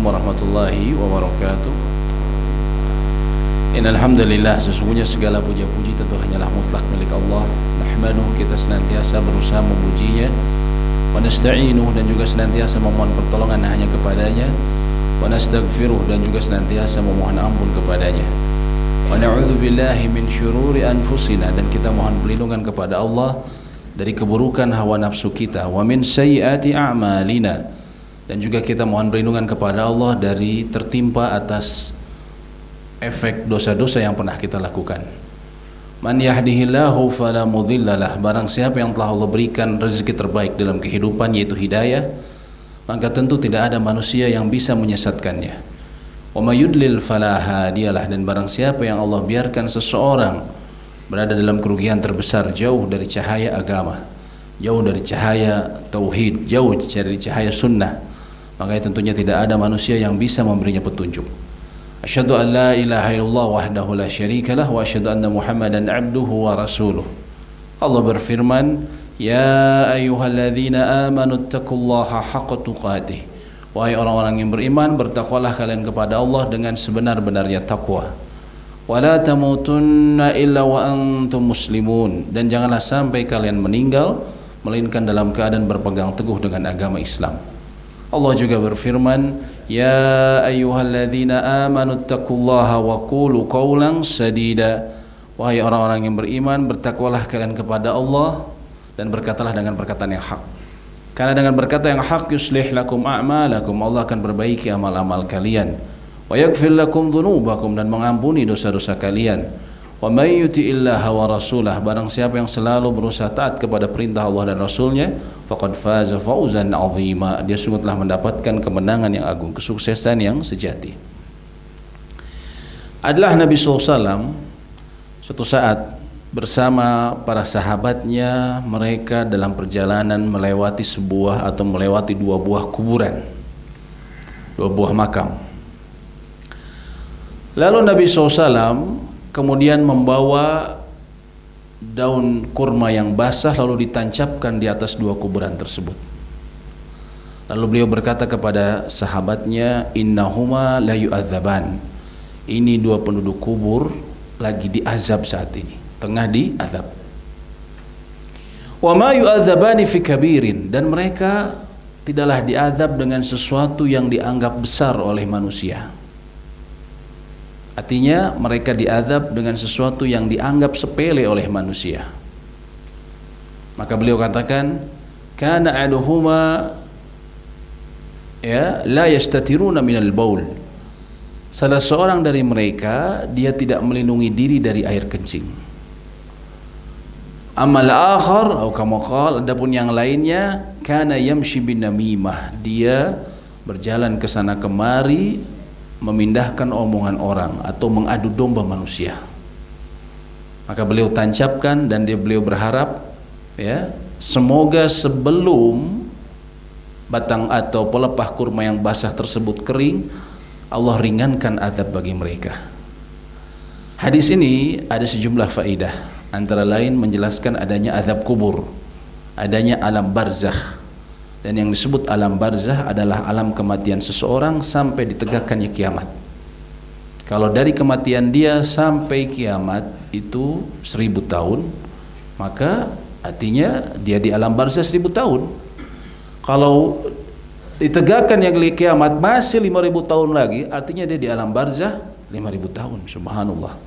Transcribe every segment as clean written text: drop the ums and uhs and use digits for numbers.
warahmatullahi wabarakatuh. Innal hamdalillah, sesungguhnya segala puja-puji tentu hanyalah mutlak milik Allah. Nahmaduhu, kita senantiasa berusaha memujinya. Wa nasta'inuhu, dan juga senantiasa memohon pertolongan hanya kepadanya. Wa nastaghfiruh, dan juga senantiasa memohon ampun kepadanya. Wa na'udzu billahi min syururi anfusina, dan kita mohon perlindungan kepada Allah dari keburukan hawa nafsu kita. Wa min sayyiati a'malina, dan juga kita mohon perlindungan kepada Allah dari tertimpa atas efek dosa-dosa yang pernah kita lakukan. Man yahdihillahu fala mudhillalah, barang siapa yang telah Allah berikan rezeki terbaik dalam kehidupan, yaitu hidayah, maka tentu tidak ada manusia yang bisa menyesatkannya. Wa may yudlil fala hadiyalah, dan barang siapa yang Allah biarkan seseorang berada dalam kerugian terbesar, jauh dari cahaya agama, jauh dari cahaya tauhid, jauh dari cahaya sunnah, maka tentunya tidak ada manusia yang bisa memberinya petunjuk. Asyhadu an la ilaha illallah wahdahu la syarikalah wa asyhadu anna Muhammadan abduhu wa rasuluh. Allah berfirman, ya ayyuhalladzina amanu taqullaha haqqa tuqatih. Wahai orang-orang yang beriman, bertakwalah kalian kepada Allah dengan sebenar-benarnya takwa. Wa la tamutunna illa wa antum muslimun, dan janganlah sampai kalian meninggal melainkan dalam keadaan berpegang teguh dengan agama Islam. Allah juga berfirman, ya ayyuhalladzina amanu taqullaha wa qulu qawlan sadida. Wahai orang-orang yang beriman, bertakwalah kalian kepada Allah dan berkatalah dengan perkataan yang hak. Karena dengan berkata yang hak, yuslih lakum a'malakum, Allah akan perbaiki amal-amal kalian. Wa yaghfir lakum dzunubakum, dan mengampuni dosa-dosa kalian. Wa may yuti'illaha wa rasulah, barang siapa yang selalu berusaha taat kepada perintah Allah dan Rasulnya, faqad faza fawzan 'azima, dia sungguh telah mendapatkan kemenangan yang agung, kesuksesan yang sejati. Adalah Nabi SAW suatu saat bersama para sahabatnya, mereka dalam perjalanan melewati dua buah kuburan, dua buah makam. Lalu Nabi SAW kemudian membawa daun kurma yang basah lalu ditancapkan di atas dua kuburan tersebut. Lalu beliau berkata kepada sahabatnya, innahuma la yu'adzaban, ini dua penduduk kubur lagi diazab saat ini, tengah diazab. Wa ma yu'adzabani fi kabirin, dan mereka tidaklah diazab dengan sesuatu yang dianggap besar oleh manusia. Artinya mereka diazab dengan sesuatu yang dianggap sepele oleh manusia. Maka beliau katakan, kana aduhuma la yastatiruna minal baul, salah seorang dari mereka dia tidak melindungi diri dari air kencing. Amal akhar atau kama qala, adapun yang lainnya, kana yamshi bin namimah, dia berjalan ke sana kemari memindahkan omongan orang atau mengadu domba manusia. Maka beliau tancapkan, dan beliau berharap semoga sebelum batang atau pelepah kurma yang basah tersebut kering, Allah ringankan azab bagi mereka. Hadis ini ada sejumlah faedah, antara lain menjelaskan adanya azab kubur, adanya alam barzakh. Dan yang disebut alam barzakh adalah alam kematian seseorang sampai ditegakkannya kiamat. Kalau dari kematian dia sampai kiamat itu 1000 tahun, maka artinya dia di alam barzakh 1000 tahun. Kalau ditegakkan yang kiamat masih 5000 tahun lagi, artinya dia di alam barzakh 5000 tahun. Subhanallah.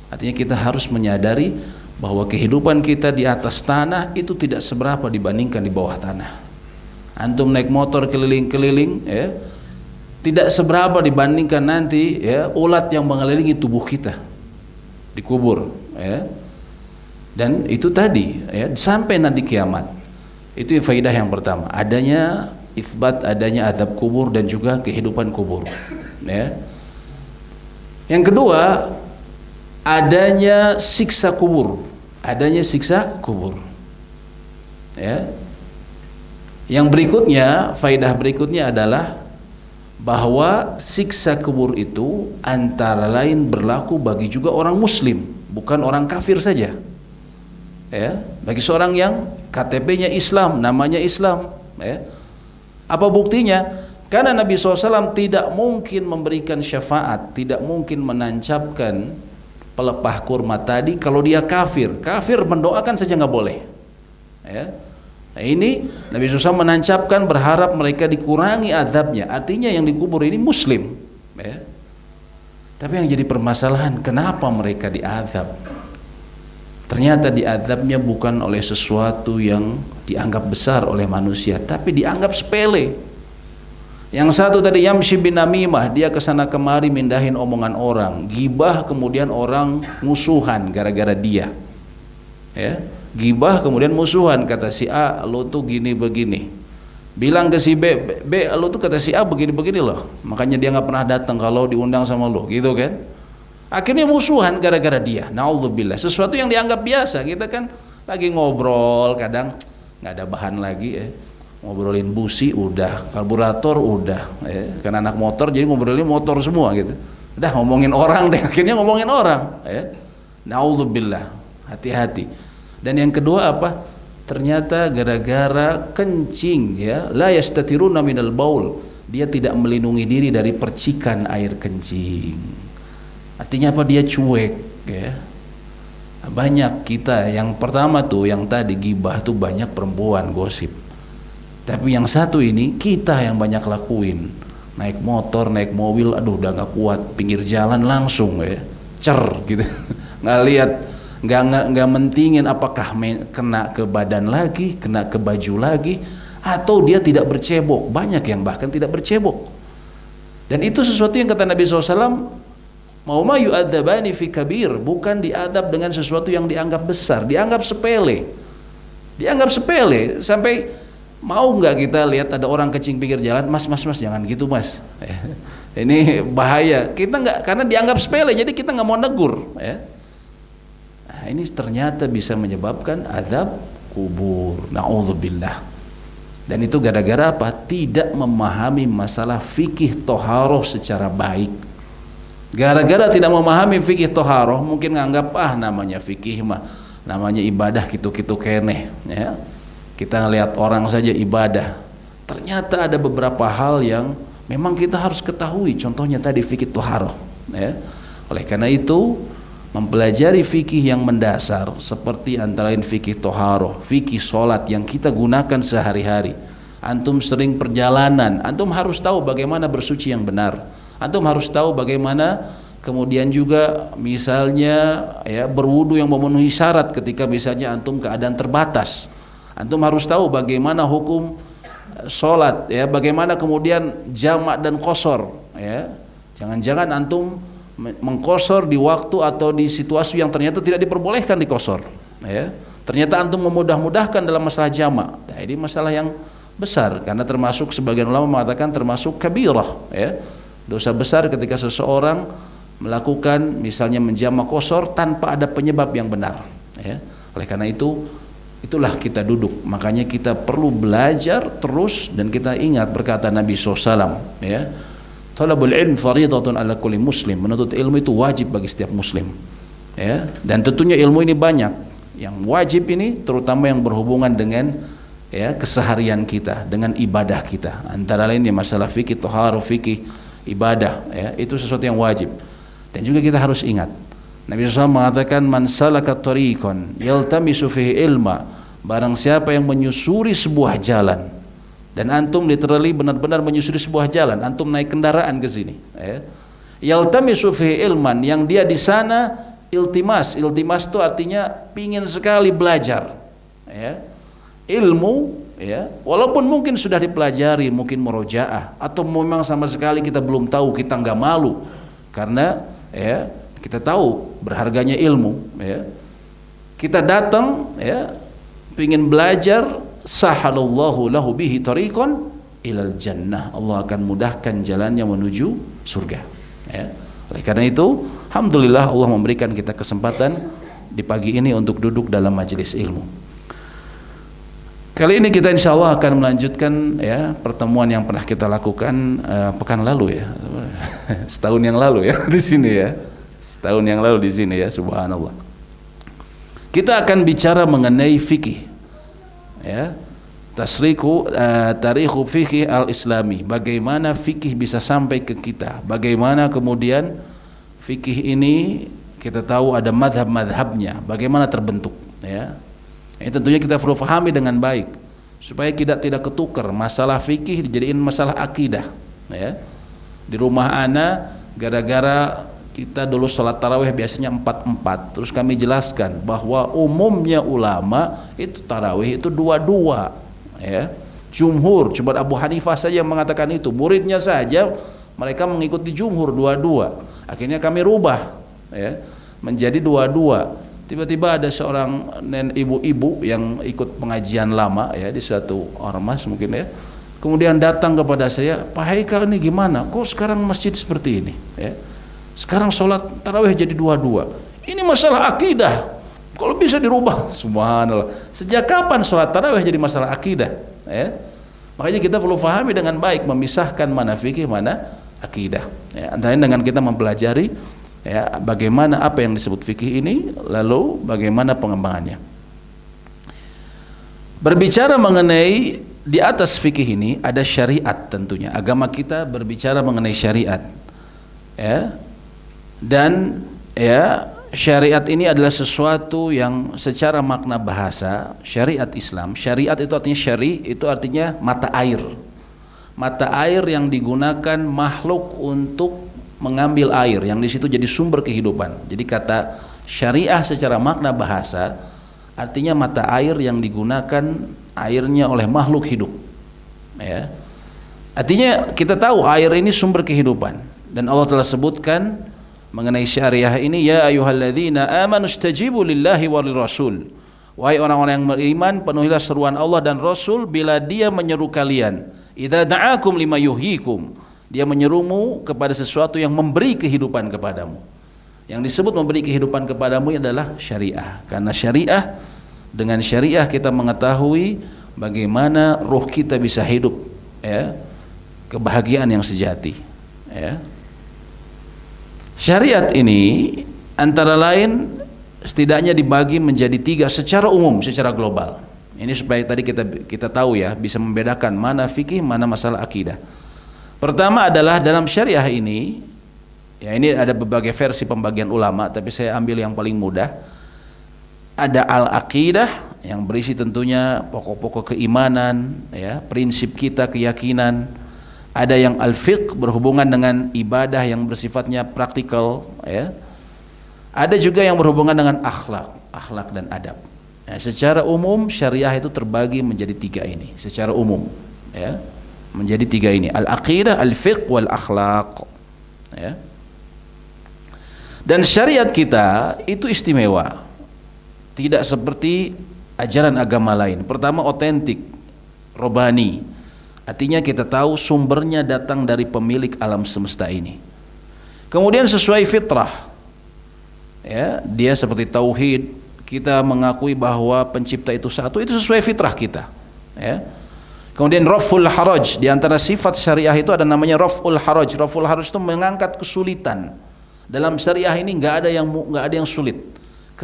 Artinya kita harus menyadari bahwa kehidupan kita di atas tanah itu tidak seberapa dibandingkan di bawah tanah. Antum naik motor keliling-keliling, tidak seberapa dibandingkan nanti ulat yang mengelilingi tubuh kita di kubur, dan itu tadi sampai nanti kiamat. Itu faedah yang pertama, adanya itsbat, adanya azab kubur dan juga kehidupan kubur. Yang kedua, adanya siksa kubur, Yang berikutnya, faedah berikutnya adalah bahwa siksa kubur itu antara lain berlaku bagi juga orang muslim, bukan orang kafir saja. Bagi seorang yang KTP-nya Islam, namanya Islam, apa buktinya? Karena Nabi SAW tidak mungkin memberikan syafaat, tidak mungkin menancapkan pelepah kurma tadi kalau dia kafir. Kafir mendoakan saja nggak boleh. Ya. Nah, ini Nabi SAW menancapkan berharap mereka dikurangi azabnya. Artinya yang dikubur ini Muslim. Ya. Tapi yang jadi permasalahan, kenapa mereka diazab? Ternyata diazabnya bukan oleh sesuatu yang dianggap besar oleh manusia, tapi dianggap sepele. Yang satu tadi yamshi bin namimah, dia kesana kemari mindahin omongan orang, gibah kemudian orang musuhan gara-gara dia. Ya, gibah kemudian musuhan, kata si A, lo tuh gini begini. Bilang ke si B, lo tuh kata si A begini-begini loh. Makanya dia nggak pernah datang kalau diundang sama lo, gitu kan? Akhirnya musuhan gara-gara dia. Naudzubillah. Sesuatu yang dianggap biasa, kita kan lagi ngobrol, kadang nggak ada bahan lagi, ngobrolin busi udah, karburator udah, karena anak motor jadi ngobrolin motor semua gitu. Udah ngomongin orang deh, akhirnya ngomongin orang. Naudzubillah, hati-hati. Dan yang kedua apa? Ternyata gara-gara kencing, ya, la yastatiruna minal baul, dia tidak melindungi diri dari percikan air kencing. Artinya apa? Dia cuek, ya. Banyak kita yang pertama tuh, yang tadi gibah tuh banyak perempuan gosip. Tapi yang satu ini kita yang banyak lakuin, naik motor, naik mobil, aduh udah nggak kuat, pinggir jalan langsung ya, gitu, nggak lihat, nggak mentingin apakah kena ke badan lagi, kena ke baju lagi, atau dia tidak bercebok. Banyak yang bahkan tidak bercebok. Dan itu sesuatu yang kata Nabi SAW, mau ma yu'adzabani fi kabir, bukan diadab dengan sesuatu yang dianggap besar, dianggap sepele, sampai mau nggak kita lihat ada orang kencing pinggir jalan, mas jangan gitu mas, ini bahaya. Kita nggak, karena dianggap sepele, jadi kita nggak mau negur. Nah, ini ternyata bisa menyebabkan azab kubur. Naudzubillah. Dan itu gara-gara apa? Tidak memahami masalah fikih toharoh secara baik. Gara-gara tidak memahami fikih toharoh, mungkin nganggap namanya fikih mah, namanya ibadah gitu-gitu keneh, ya. Kita ngelihat orang saja ibadah. Ternyata ada beberapa hal yang memang kita harus ketahui. Contohnya tadi fikih toharoh, ya. Oleh karena itu mempelajari fikih yang mendasar seperti antara lain fikih toharoh, fikih solat yang kita gunakan sehari-hari. Antum sering perjalanan, antum harus tahu bagaimana bersuci yang benar. Antum harus tahu bagaimana kemudian juga misalnya ya berwudu yang memenuhi syarat ketika misalnya antum keadaan terbatas. Antum harus tahu bagaimana hukum sholat, ya, bagaimana kemudian jamak dan qasar, ya. Jangan-jangan antum mengqasar di waktu atau di situasi yang ternyata tidak diperbolehkan di qasar, ya. Ternyata antum memudah-mudahkan dalam masalah jamak. Nah, ini masalah yang besar karena termasuk, sebagian ulama mengatakan termasuk kabirah, ya. Dosa besar ketika seseorang melakukan misalnya menjamak qasar tanpa ada penyebab yang benar, ya. Oleh karena itu, itulah kita duduk, makanya kita perlu belajar terus. Dan kita ingat berkata Nabi SAW, ya, talabul ilm faridatun ala kulli muslim, menuntut ilmu itu wajib bagi setiap muslim, ya. Dan tentunya ilmu ini banyak, yang wajib ini terutama yang berhubungan dengan, ya, keseharian kita, dengan ibadah kita, antara lainnya masalah fikih toharoh, fikih ibadah, ya, itu sesuatu yang wajib. Dan juga kita harus ingat Nabi SAW mengatakan, man salaka tariqan yaltamisu fihi ilma, barang siapa yang menyusuri sebuah jalan. Dan antum literally benar-benar menyusuri sebuah jalan, antum naik kendaraan ke sini, ya. Yaltamisu fihi ilman, yang dia di sana iltimas itu artinya pingin sekali belajar, ya, ilmu, ya, walaupun mungkin sudah dipelajari, mungkin murojaah, atau memang sama sekali kita belum tahu, kita nggak malu karena, ya, kita tahu berharganya ilmu, ya. Kita datang, ya, ingin belajar, sahalallahu lahu bihi tariqan ilal jannah, Allah akan mudahkan jalannya menuju surga, ya. Oleh karena itu, alhamdulillah Allah memberikan kita kesempatan di pagi ini untuk duduk dalam majelis ilmu. Kali ini kita insya Allah akan melanjutkan, ya, pertemuan yang pernah kita lakukan pekan lalu, ya, setahun yang lalu, ya, di sini, ya. Setahun yang lalu di sini, ya, subhanallah. Kita akan bicara mengenai fikih, ya, Tarikhu fikih al-islami, bagaimana fikih bisa sampai ke kita, bagaimana kemudian fikih ini kita tahu ada madhab-madhabnya, bagaimana terbentuk, ya. Ini tentunya kita perlu pahami dengan baik supaya kita tidak ketukar masalah fikih dijadiin masalah akidah, ya. Di rumah ana gara-gara kita dulu sholat tarawih biasanya 4-4, terus kami jelaskan bahwa umumnya ulama itu tarawih itu 2-2, ya. Jumhur, cuma Abu Hanifah saja yang mengatakan itu, muridnya saja mereka mengikuti jumhur 2-2. Akhirnya kami rubah, ya, menjadi 2-2. Tiba-tiba ada seorang ibu-ibu yang ikut pengajian lama, ya, di suatu ormas mungkin, ya, kemudian datang kepada saya, Pak Haikal, ini gimana? Kok sekarang masjid seperti ini, ya? Sekarang sholat tarawih jadi 2-2. Ini masalah akidah. Kalau bisa dirubah, subhanallah. Sejak kapan sholat tarawih jadi masalah akidah? Ya? Makanya kita perlu pahami dengan baik, memisahkan mana fikih, mana akidah. Ya, antara dengan kita mempelajari, ya, bagaimana apa yang disebut fikih ini, lalu bagaimana pengembangannya. Berbicara mengenai di atas fikih ini ada syariat tentunya. Agama kita berbicara mengenai syariat, ya, dan ya. Syariat ini adalah sesuatu yang secara makna bahasa syariat Islam. Syariat itu artinya itu artinya mata air. Mata air yang digunakan makhluk untuk mengambil air, yang di situ jadi sumber kehidupan. Jadi kata syariah secara makna bahasa artinya mata air yang digunakan airnya oleh makhluk hidup. Ya. Artinya kita tahu air ini sumber kehidupan, dan Allah telah sebutkan mengenai syariah ini, ya ayyuhalladzina amanu istajibu lillahi wa lirrasul. Wahai orang-orang yang beriman, penuhilah seruan Allah dan Rasul bila dia menyeru kalian. Idza da'akum lima yuhyikum. Dia menyerumu kepada sesuatu yang memberi kehidupan kepadamu. Yang disebut memberi kehidupan kepadamu adalah syariah. Karena syariah, dengan syariah kita mengetahui bagaimana ruh kita bisa hidup, ya, kebahagiaan yang sejati, ya. Syariat ini antara lain setidaknya dibagi menjadi 3 secara umum, secara global. Ini supaya tadi kita tahu, ya, bisa membedakan mana fikih, mana masalah akidah. Pertama adalah dalam syariah ini, ya, ini ada berbagai versi pembagian ulama, tapi saya ambil yang paling mudah. Ada al-aqidah yang berisi tentunya pokok-pokok keimanan, ya, prinsip kita, keyakinan. Ada yang al-fiqh berhubungan dengan ibadah yang bersifatnya praktikal, ya. Ada juga yang berhubungan dengan akhlak dan adab. Ya, secara umum syariah itu terbagi menjadi 3 ini, secara umum, ya, menjadi 3 ini, al-aqidah, al-fiqh, wal akhlaq, ya. Dan syariat kita itu istimewa, tidak seperti ajaran agama lain. Pertama, otentik, robani. Artinya kita tahu sumbernya datang dari pemilik alam semesta ini. Kemudian sesuai fitrah, ya, dia seperti tauhid, kita mengakui bahwa pencipta itu satu, itu sesuai fitrah kita, ya. Kemudian raf'ul haraj, di antara sifat syariah itu ada namanya raf'ul haraj. Raf'ul haraj itu mengangkat kesulitan. Dalam syariah ini nggak ada yang sulit.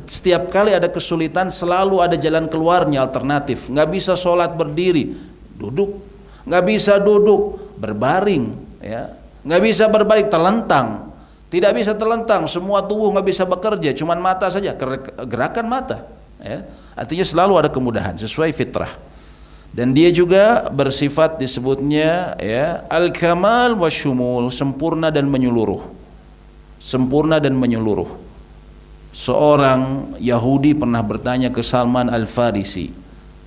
Setiap kali ada kesulitan selalu ada jalan keluarnya, alternatif. Nggak bisa sholat berdiri, duduk. Nggak bisa duduk, berbaring, ya. Nggak bisa berbaring, telentang. Tidak bisa telentang, semua tubuh nggak bisa bekerja, cuman mata saja, gerakan mata, ya. Artinya selalu ada kemudahan sesuai fitrah. Dan dia juga bersifat disebutnya, ya, al-kamal wasyumul, sempurna dan menyeluruh. Sempurna dan menyeluruh. Seorang Yahudi pernah bertanya ke Salman Al-Farisi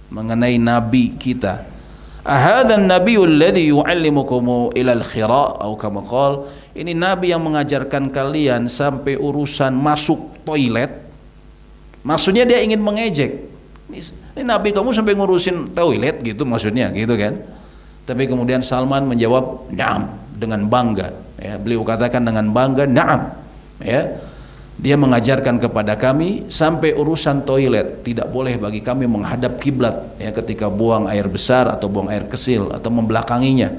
mengenai nabi kita. Ahadan nabiyul ladzi yu'allimukum ila al-khira' atau kama qala, ini nabi yang mengajarkan kalian sampai urusan masuk toilet. Maksudnya dia ingin mengejek. Ini nabi kamu sampai ngurusin toilet gitu maksudnya, gitu kan. Tapi kemudian Salman menjawab, "Na'am," dengan bangga, ya. Beliau katakan dengan bangga, "Na'am." Ya. Dia mengajarkan kepada kami sampai urusan toilet tidak boleh bagi kami menghadap kiblat, ya, ketika buang air besar atau buang air kecil atau membelakanginya.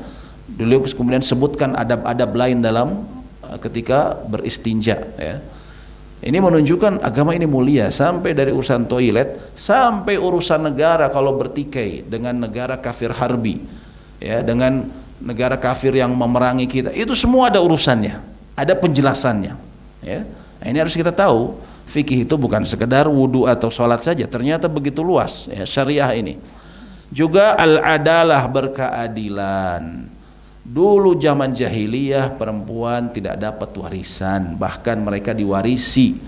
Beliau kemudian sebutkan adab-adab lain dalam ketika beristinja, ya. Ini menunjukkan agama ini mulia, sampai dari urusan toilet sampai urusan negara kalau bertikai dengan negara kafir harbi, ya, dengan negara kafir yang memerangi kita, itu semua ada urusannya, ada penjelasannya, ya. Nah, ini harus kita tahu, fikih itu bukan sekedar wudu atau sholat saja, ternyata begitu luas, ya, syariah ini. Juga al-adalah, berkeadilan. Dulu zaman jahiliyah perempuan tidak dapat warisan, bahkan mereka diwarisi.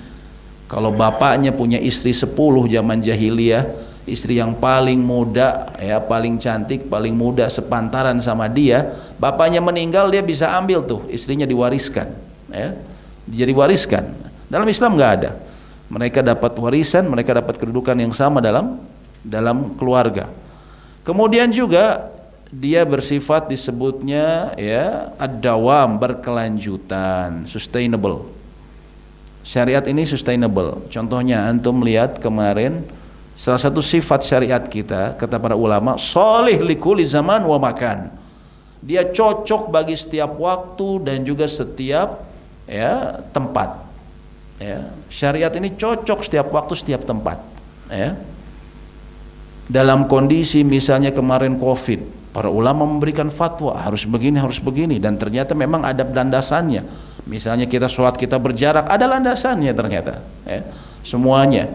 Kalau bapaknya punya istri 10 zaman jahiliyah, istri yang paling muda, ya, paling cantik, paling muda, sepantaran sama dia, bapaknya meninggal, dia bisa ambil tuh, istrinya diwariskan, ya, jadi wariskan. Dalam Islam nggak ada. Mereka dapat warisan, mereka dapat kedudukan yang sama dalam keluarga. Kemudian juga dia bersifat disebutnya, ya, ad-dawam, berkelanjutan, sustainable. Syariat ini sustainable. Contohnya antum lihat kemarin salah satu sifat syariat kita, kata para ulama, sholih likuli zaman wa makan. Dia cocok bagi setiap waktu dan juga setiap, ya, tempat. Ya, syariat ini cocok setiap waktu, setiap tempat. Ya. Dalam kondisi misalnya kemarin Covid, para ulama memberikan fatwa harus begini, dan ternyata memang ada landasannya. Misalnya kita sholat kita berjarak, ada landasannya ternyata, ya, semuanya.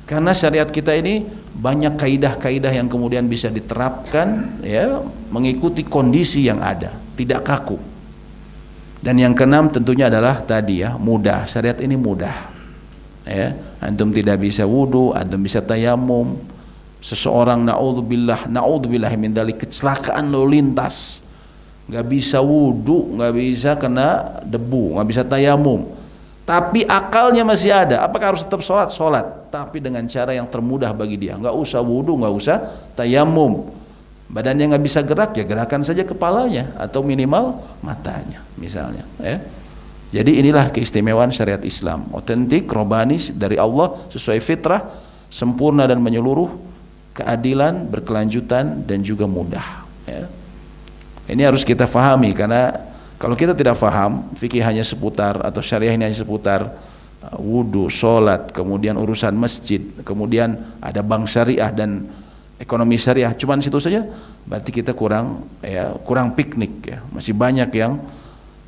Karena syariat kita ini banyak kaidah-kaidah yang kemudian bisa diterapkan, ya, mengikuti kondisi yang ada, tidak kaku. Dan yang keenam tentunya adalah tadi, ya, mudah. Syariat ini mudah, ya. Antum tidak bisa wudu, antum bisa tayamum. Seseorang naudzubillah min dzalik, kecelakaan lalu lintas, nggak bisa wudu, nggak bisa kena debu, nggak bisa tayamum, tapi akalnya masih ada, apakah harus tetap sholat? Sholat, tapi dengan cara yang termudah bagi dia, nggak usah wudu, nggak usah tayamum. Badannya nggak bisa gerak, ya gerakan saja kepalanya atau minimal matanya misalnya, ya. Jadi inilah keistimewaan syariat Islam, otentik, robani, dari Allah, sesuai fitrah, sempurna dan menyeluruh, keadilan, berkelanjutan, dan juga mudah, ya. Ini harus kita fahami, karena kalau kita tidak faham, fikih hanya seputar, atau syariah ini hanya seputar wudu, sholat, kemudian urusan masjid, kemudian ada bank syariah dan ekonomi syariah, cuman situ saja, berarti kita kurang piknik, ya. Masih banyak yang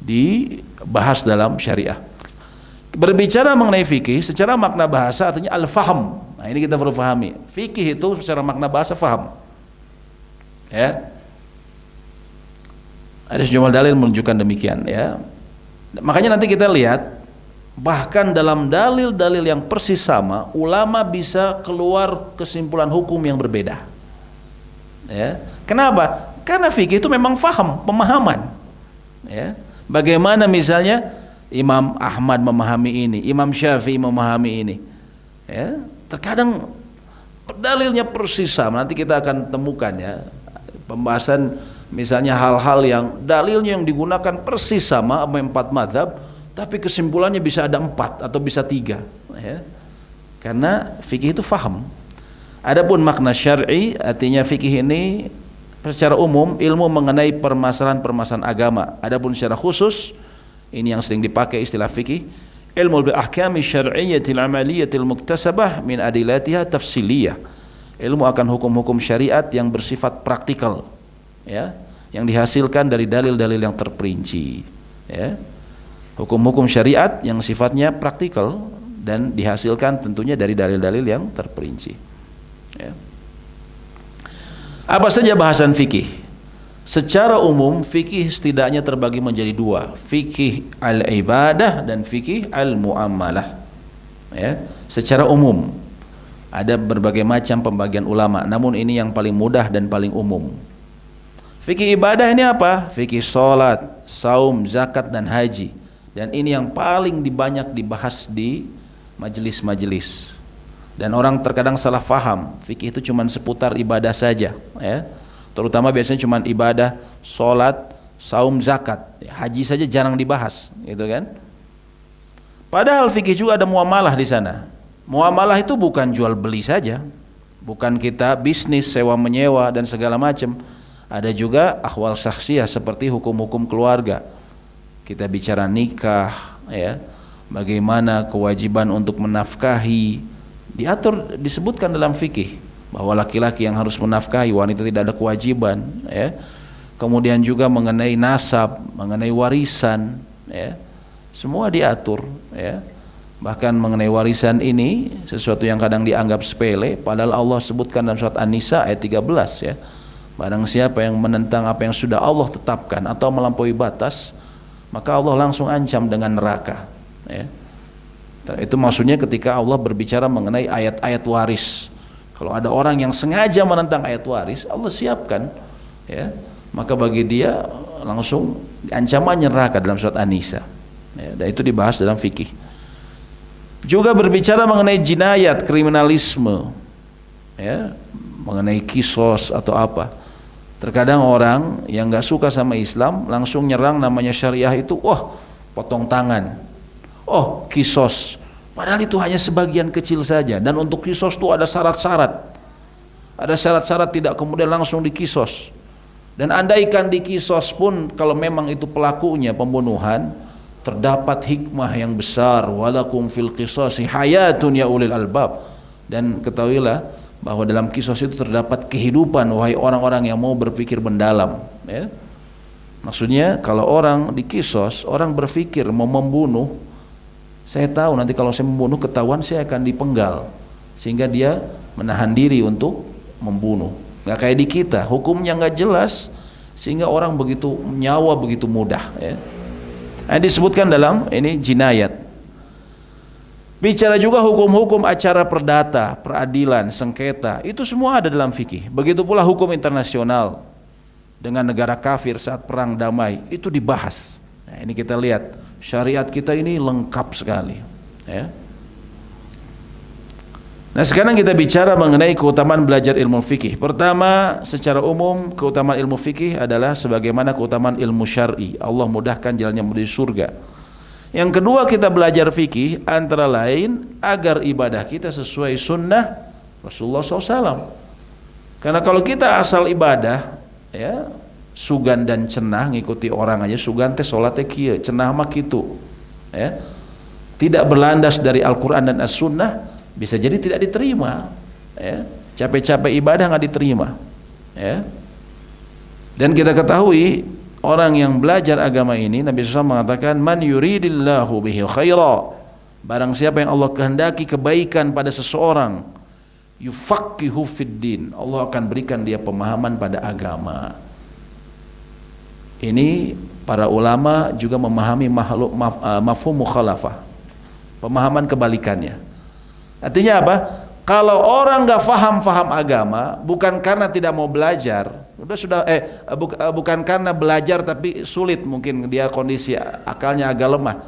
dibahas dalam syariah. Berbicara mengenai fikih secara makna bahasa artinya al-faham. Nah, ini kita perlu pahami. Fikih itu secara makna bahasa faham. Ya. Ada sejumlah dalil menunjukkan demikian, ya. Makanya nanti kita lihat, bahkan dalam dalil-dalil yang persis sama, ulama bisa keluar kesimpulan hukum yang berbeda. Ya. Kenapa? Karena fikih itu memang faham, pemahaman. Ya. Bagaimana misalnya Imam Ahmad memahami ini, Imam Syafi'i memahami ini, ya. Terkadang dalilnya persis sama. Nanti kita akan temukan, ya, pembahasan misalnya hal-hal yang dalilnya yang digunakan persis sama 4 mazhab, tapi kesimpulannya bisa ada 4 atau bisa 3, ya. Karena fikih itu faham. Adapun makna syar'i artinya fikih ini secara umum ilmu mengenai permasalahan-permasalahan agama. Adapun secara khusus, ini yang sering dipakai istilah fikih, ilmu bil ahkami syar'iyyatil amaliyatil muktasabah min adilatiha tafsiliyah. Ilmu akan hukum-hukum syariat yang bersifat praktikal, ya, yang dihasilkan dari dalil-dalil yang terperinci, ya. Hukum-hukum syariat yang sifatnya praktikal dan dihasilkan tentunya dari dalil-dalil yang terperinci, ya. Apa saja bahasan fikih? Secara umum fikih setidaknya terbagi menjadi 2, fikih al-ibadah dan fikih al-muamalah, ya. Secara umum ada berbagai macam pembagian ulama, namun ini yang paling mudah dan paling umum. Fikih ibadah ini apa? Fikih sholat, saum, zakat, dan haji. Dan ini yang paling banyak dibahas di majelis-majelis. Dan orang terkadang salah faham, fikih itu cuma seputar ibadah saja, ya. Terutama biasanya cuma ibadah, sholat, saum, zakat, haji saja jarang dibahas, gitu kan? Padahal fikih juga ada muamalah di sana. Muamalah itu bukan jual beli saja, bukan kita bisnis sewa menyewa dan segala macam. Ada juga ahwal syakhsiyah seperti hukum-hukum keluarga. Kita bicara nikah, ya, bagaimana kewajiban untuk menafkahi, diatur, disebutkan dalam fikih bahwa laki-laki yang harus menafkahi, wanita tidak ada kewajiban, ya. Kemudian juga mengenai nasab, mengenai warisan, ya. Semua diatur, ya. Bahkan mengenai warisan ini sesuatu yang kadang dianggap sepele, padahal Allah sebutkan dalam surat An-Nisa ayat 13, ya. Barang siapa yang menentang apa yang sudah Allah tetapkan atau melampaui batas, maka Allah langsung ancam dengan neraka, ya. Itu maksudnya ketika Allah berbicara mengenai ayat-ayat waris. Kalau ada orang yang sengaja menentang ayat waris, Allah siapkan, ya, maka bagi dia langsung ancamannya neraka dalam surat An-Nisa, ya. Dan itu dibahas dalam fikih. Juga berbicara mengenai jinayat, kriminalisme, ya, mengenai kisos atau apa. Terkadang orang yang nggak suka sama Islam langsung nyerang namanya syariah itu, wah, potong tangan, oh, kisos. Padahal itu hanya sebagian kecil saja. Dan untuk kisos itu ada syarat-syarat. Ada syarat-syarat, tidak kemudian langsung dikisos. Dan andaikan dikisos pun, kalau memang itu pelakunya pembunuhan, terdapat hikmah yang besar. Walakum fil qisasi hayatun ya ulil albab. Dan ketahuilah bahwa dalam kisos itu terdapat kehidupan, wahai orang-orang yang mau berpikir mendalam, ya. Maksudnya kalau orang dikisos, orang berpikir mau membunuh, saya tahu nanti kalau saya membunuh ketahuan saya akan dipenggal, sehingga dia menahan diri untuk membunuh. Nggak kayak di kita, hukumnya nggak jelas, sehingga orang begitu nyawa begitu mudah, ya. Nah, disebutkan dalam ini jinayat. Bicara juga hukum-hukum acara perdata, peradilan, sengketa, itu semua ada dalam fikih. Begitu pula hukum internasional dengan negara kafir saat perang damai, itu dibahas. Nah, ini kita lihat syariat kita ini lengkap sekali, ya. Nah, sekarang kita bicara mengenai keutamaan belajar ilmu fikih. Pertama, secara umum keutamaan ilmu fikih adalah sebagaimana keutamaan ilmu syar'i. Allah mudahkan jalannya menuju surga. Yang kedua, kita belajar fikih antara lain agar ibadah kita sesuai sunnah Rasulullah SAW. Karena kalau kita asal ibadah, ya, sugan dan cenah ngikuti orang aja, sugan teh salat teh kieu, cenah mah kitu, ya. Tidak berlandas dari Al-Qur'an dan As-Sunnah, bisa jadi tidak diterima, ya. Capek-capek ibadah nggak diterima, ya. Dan kita ketahui orang yang belajar agama ini, Nabi SAW mengatakan, man yuridillahu bihil khaira, barang siapa yang Allah kehendaki kebaikan pada seseorang, yufaqihu fiddin, Allah akan berikan dia pemahaman pada agama. Ini para ulama juga memahami mafhum mukhalafah, pemahaman kebalikannya. Artinya apa? Kalau orang nggak faham agama, bukan karena tidak mau belajar, bukan karena belajar tapi sulit, mungkin dia kondisi akalnya agak lemah,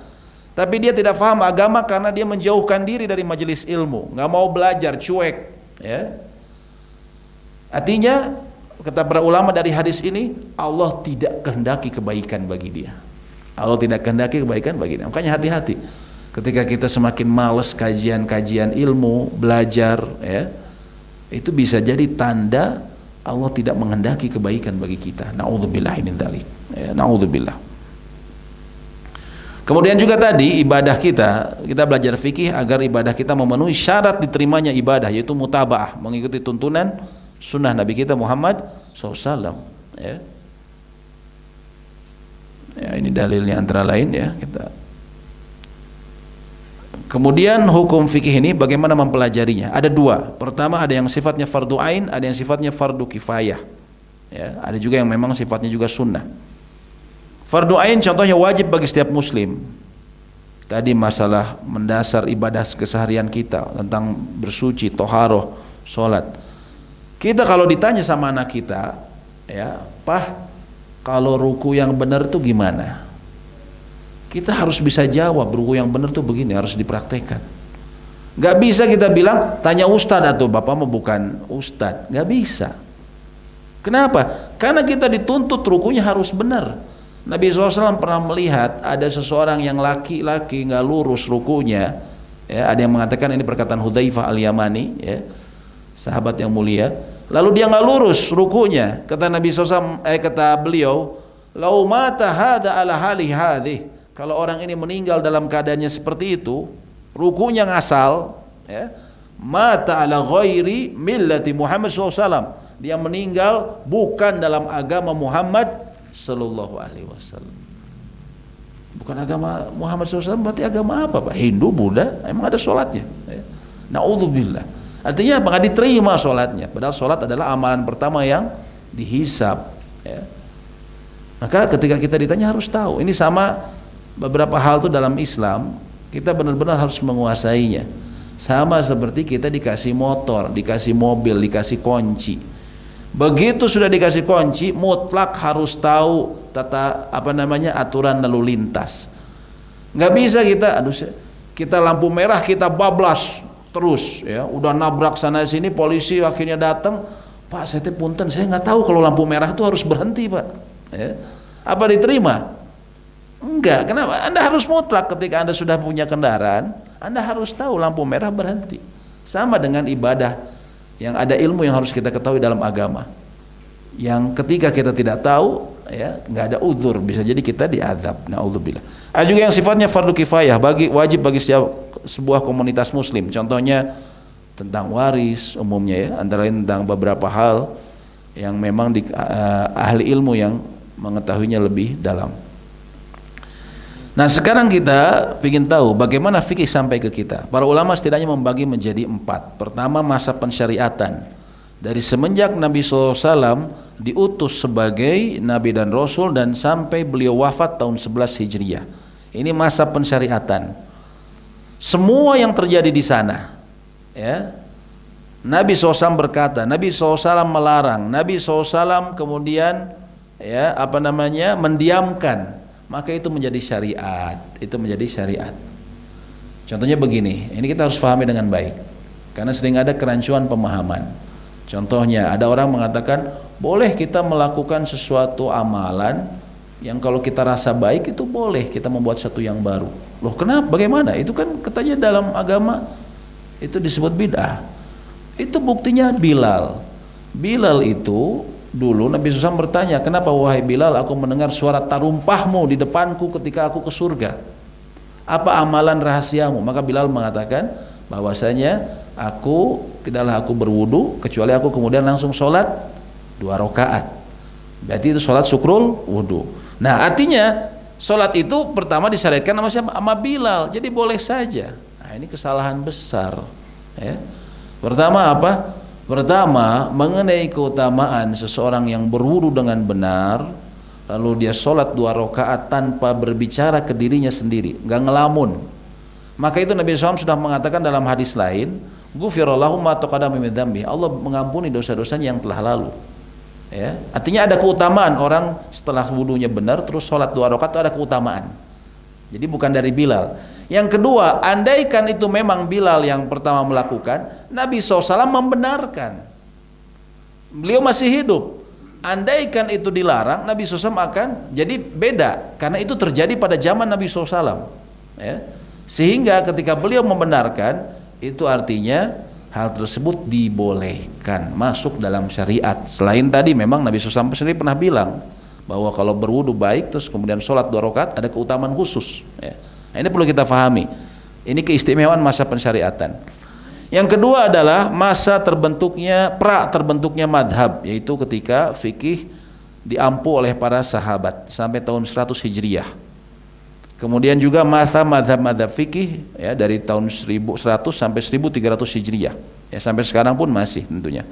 tapi dia tidak faham agama karena dia menjauhkan diri dari majelis ilmu, nggak mau belajar, cuek, ya. Artinya kata para ulama dari hadis ini, Allah tidak kehendaki kebaikan bagi dia. Allah tidak kehendaki kebaikan bagi dia. Makanya hati-hati ketika kita semakin malas kajian-kajian ilmu, belajar, ya, itu bisa jadi tanda Allah tidak menghendaki kebaikan bagi kita. Na'udzubillah min dzalik. Ya, na'udzubillah. Kemudian juga tadi ibadah kita belajar fikih agar ibadah kita memenuhi syarat diterimanya ibadah, yaitu mutaba'ah, mengikuti tuntunan sunnah Nabi kita Muhammad SAW, ya. Ya, ini dalilnya antara lain, ya, kita. Kemudian hukum fikih ini bagaimana mempelajarinya? Ada dua. Pertama, ada yang sifatnya fardu ain, ada yang sifatnya fardu kifayah, ya, ada juga yang memang sifatnya juga sunnah. Fardu ain contohnya wajib bagi setiap muslim. Tadi masalah mendasar ibadah keseharian kita tentang bersuci, toharoh, sholat. Kita kalau ditanya sama anak kita, ya, Pah, kalau ruku yang benar itu gimana? Kita harus bisa jawab, ruku yang benar tuh begini, harus dipraktekkan. Gak bisa kita bilang, tanya ustadz, atau bapak mau bukan ustadz. Gak bisa. Kenapa? Karena kita dituntut rukunya harus benar. Nabi SAW pernah melihat ada seseorang yang laki-laki gak lurus rukunya, ya, ada yang mengatakan ini perkataan Hudzaifah al-Yamani, ya, sahabat yang mulia. Lalu dia gak lurus rukunya. Kata Nabi SAW, kata beliau, lau mata hadha ala hali hadhi, Kalau orang ini meninggal dalam keadaannya seperti itu, rukunya ngasal, ya, mata ala ghairi millati Muhammad SAW. Dia meninggal bukan dalam agama Muhammad sallallahu alaihi wasallam. Bukan agama Muhammad SAW, berarti agama apa, Pak? Hindu, Buddha, emang ada sholatnya, ya. Na'udzubillah. Artinya apa? Nggak diterima sholatnya. Padahal sholat adalah amalan pertama yang dihisab, ya. Maka ketika kita ditanya harus tahu. Ini sama beberapa hal tuh dalam Islam, kita benar-benar harus menguasainya. Sama seperti kita dikasih motor, dikasih mobil, dikasih kunci. Begitu sudah dikasih kunci, mutlak harus tahu aturan lalu lintas. Nggak bisa kita lampu merah kita bablas terus, ya. Udah nabrak sana sini, polisi akhirnya datang, Pak, saya punten, saya nggak tahu kalau lampu merah itu harus berhenti, Pak. Ya. Apa diterima? Enggak. Kenapa? Anda harus mutlak ketika Anda sudah punya kendaraan, Anda harus tahu lampu merah berhenti. Sama dengan ibadah yang ada ilmu yang harus kita ketahui dalam agama. Yang ketika kita tidak tahu, ya, nggak ada uzur, bisa jadi kita diazab. Naudzubillah. Ada juga yang sifatnya fardu kifayah, wajib bagi sebuah komunitas muslim. Contohnya tentang waris umumnya, ya, antara lain tentang beberapa hal yang memang ahli ilmu yang mengetahuinya lebih dalam. Nah, sekarang kita ingin tahu bagaimana fikih sampai ke kita. Para ulama setidaknya membagi menjadi 4. Pertama, masa pensyariatan. Dari semenjak Nabi SAW diutus sebagai Nabi dan Rasul dan sampai beliau wafat tahun 11 Hijriah. Ini masa pensyariatan. Semua yang terjadi di sana, ya, Nabi SAW berkata, Nabi SAW melarang, Nabi SAW kemudian, ya, mendiamkan, maka itu menjadi syariat. Itu menjadi syariat. Contohnya begini, ini kita harus pahami dengan baik, karena sering ada kerancuan pemahaman. Contohnya, ada orang mengatakan boleh kita melakukan sesuatu amalan yang kalau kita rasa baik itu boleh kita membuat satu yang baru. Loh, kenapa? Bagaimana? Itu kan katanya dalam agama itu disebut bid'ah. Itu buktinya Bilal. Bilal itu dulu Nabi SAW bertanya, kenapa wahai Bilal aku mendengar suara tarumpahmu di depanku ketika aku ke surga? Apa amalan rahasiamu? Maka Bilal mengatakan bahwasanya tidaklah aku berwudu kecuali aku kemudian langsung sholat 2 rakaat. Berarti itu sholat syukrul wudu. Nah, artinya sholat itu pertama disyariatkan sama siapa? Sama Bilal. Jadi boleh saja. Nah, ini kesalahan besar, ya. Pertama apa? Pertama, mengenai keutamaan seseorang yang berwudu dengan benar, lalu dia sholat 2 rakaat tanpa berbicara ke dirinya sendiri, nggak ngelamun. Maka itu Nabi SAW sudah mengatakan dalam hadis lain, Ghufirallahu ma taqaddama min dzambi. Allah mengampuni dosa-dosanya yang telah lalu. Ya, artinya ada keutamaan orang setelah wudunya benar terus sholat 2 rakaat itu ada keutamaan. Jadi bukan dari Bilal. Yang kedua, andaikan itu memang Bilal yang pertama melakukan, Nabi SAW membenarkan. Beliau masih hidup. Andaikan itu dilarang, Nabi SAW akan jadi beda, karena itu terjadi pada zaman Nabi SAW. Ya. Sehingga ketika beliau membenarkan, itu artinya hal tersebut dibolehkan, masuk dalam syariat. Selain tadi memang Nabi SAW sendiri pernah bilang bahwa kalau berwudu baik terus kemudian sholat 2 rakaat ada keutamaan khusus, ya. Nah, ini perlu kita pahami. Ini keistimewaan masa pensyariatan. Yang kedua adalah masa terbentuknya madhab, yaitu ketika fikih diampu oleh para sahabat sampai tahun 100 Hijriah. Kemudian juga masa madhab fikih, ya, dari tahun 1100 sampai 1300 Hijriah, ya, sampai sekarang pun masih tentunya.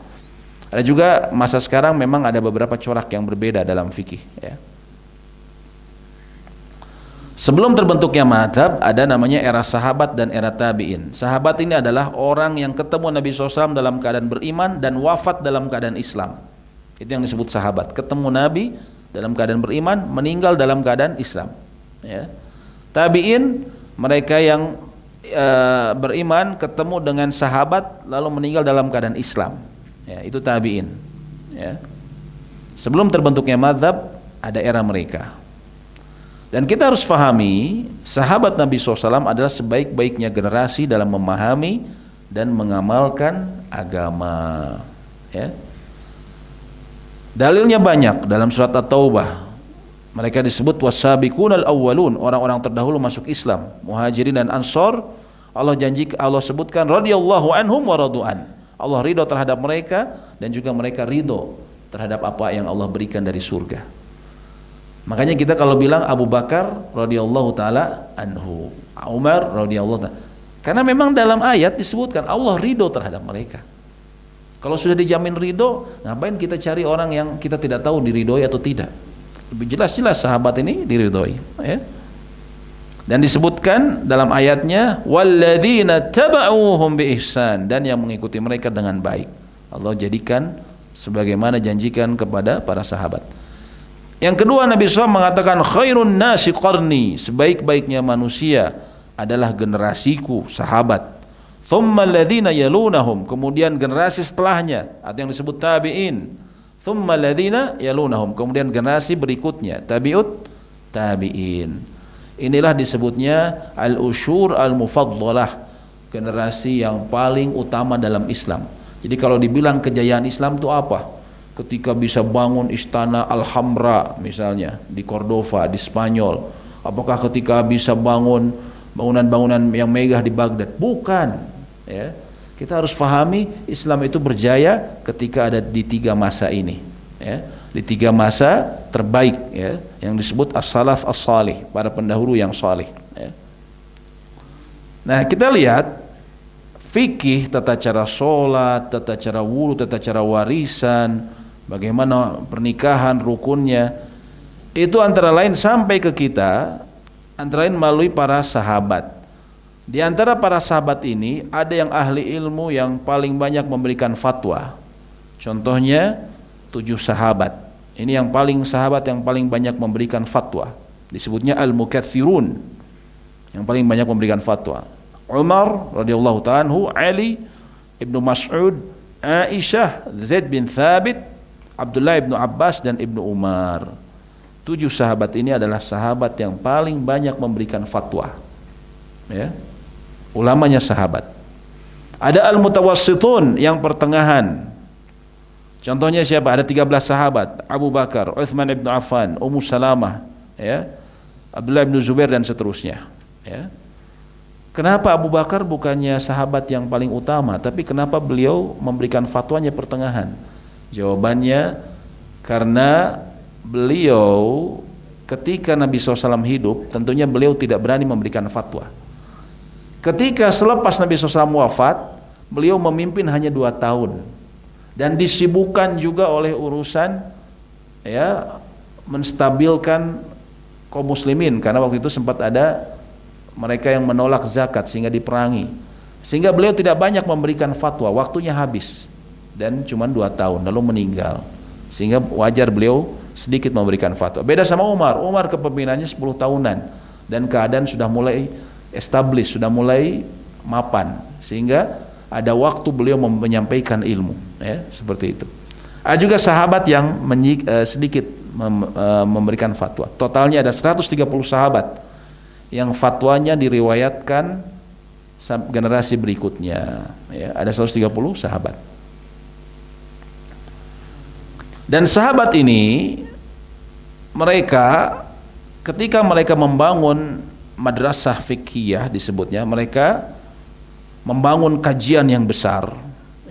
Ada juga masa sekarang memang ada beberapa corak yang berbeda dalam fikih, ya. Sebelum terbentuknya madhab ada namanya era sahabat dan era tabi'in. Sahabat ini adalah orang yang ketemu Nabi SAW dalam keadaan beriman dan wafat dalam keadaan Islam. Itu yang disebut sahabat. Ketemu Nabi dalam keadaan beriman, meninggal dalam keadaan Islam, ya. Tabi'in, mereka yang beriman ketemu dengan sahabat lalu meninggal dalam keadaan Islam, ya, itu tabi'in, ya. Sebelum terbentuknya mazhab ada era mereka. Dan kita harus pahami sahabat Nabi SAW adalah sebaik-baiknya generasi dalam memahami dan mengamalkan agama, ya. Dalilnya banyak dalam surat At-Taubah. Mereka disebut wasabiqunal awwalun, orang-orang terdahulu masuk Islam, Muhajirin dan Ansor. Allah sebutkan radhiyallahu anhum wa radu'an. Allah ridho terhadap mereka dan juga mereka ridho terhadap apa yang Allah berikan dari surga. Makanya kita kalau bilang Abu Bakar radhiyallahu taala anhu, Umar radhiyallahu taala, karena memang dalam ayat disebutkan Allah ridho terhadap mereka. Kalau sudah dijamin ridho, ngapain kita cari orang yang kita tidak tahu diridhoi atau tidak? Lebih jelas-jelas sahabat ini diridhoi, ya. Dan disebutkan dalam ayatnya walladzina taba'uhum biihsan, dan yang mengikuti mereka dengan baik. Allah jadikan sebagaimana janjikan kepada para sahabat. Yang kedua, Nabi SAW mengatakan khairun nasi qarni, sebaik-baiknya manusia adalah generasiku, sahabat. Thumma alladzina yalunahum, kemudian generasi setelahnya atau yang disebut tabi'in. Thumma alladzina yalunahum, kemudian generasi berikutnya tabi'ut tabi'in. Inilah disebutnya al-usyur al-mufaddalah, generasi yang paling utama dalam Islam. Jadi kalau dibilang kejayaan Islam itu apa? Ketika bisa bangun istana Alhambra misalnya di Cordova di Spanyol. Apakah ketika bisa bangun bangunan-bangunan yang megah di Baghdad? Bukan, ya. Kita harus pahami Islam itu berjaya ketika ada di tiga masa ini, ya. Di tiga masa terbaik, ya, yang disebut as-salaf as-salih, para pendahulu yang salih, ya. Nah, kita lihat fikih, tata cara sholat, tata cara wudu, tata cara warisan, bagaimana pernikahan, rukunnya, itu antara lain sampai ke kita antara lain melalui para sahabat. Di antara para sahabat ini ada yang ahli ilmu yang paling banyak memberikan fatwa. Contohnya 7 sahabat. Ini yang paling sahabat yang paling banyak memberikan fatwa. Disebutnya al-mukaththirun, yang paling banyak memberikan fatwa. Umar radhiyallahu ta'ala anhu, Ali, Ibnu Mas'ud, Aisyah, Zaid bin Thabit, Abdullah ibnu Abbas dan Ibnu Umar. 7 sahabat ini adalah sahabat yang paling banyak memberikan fatwa, ya. Ulamanya sahabat. Ada al-mutawassitun, yang pertengahan. Contohnya siapa? Ada 13 sahabat, Abu Bakar, Utsman ibn Affan, Ummu Salamah, ya, Abdullah bin Zubair dan seterusnya, ya. Kenapa Abu Bakar bukannya sahabat yang paling utama, tapi kenapa beliau memberikan fatwanya pertengahan? Jawabannya karena beliau ketika Nabi SAW hidup, tentunya beliau tidak berani memberikan fatwa. Ketika selepas Nabi SAW wafat, beliau memimpin hanya 2 tahun dan disibukkan juga oleh urusan, ya, menstabilkan kaum muslimin, karena waktu itu sempat ada mereka yang menolak zakat sehingga diperangi, sehingga beliau tidak banyak memberikan fatwa, waktunya habis dan cuma 2 tahun lalu meninggal, sehingga wajar beliau sedikit memberikan fatwa. Beda sama Umar. Umar kepemimpinannya 10 tahunan dan keadaan sudah mulai established, sudah mulai mapan, sehingga ada waktu beliau menyampaikan ilmu, ya, seperti itu. Ada juga sahabat yang sedikit memberikan fatwa. Totalnya ada 130 sahabat yang fatwanya diriwayatkan generasi berikutnya, ya, ada 130 sahabat. Dan sahabat ini mereka ketika mereka membangun madrasah fiqhiyah disebutnya, mereka membangun kajian yang besar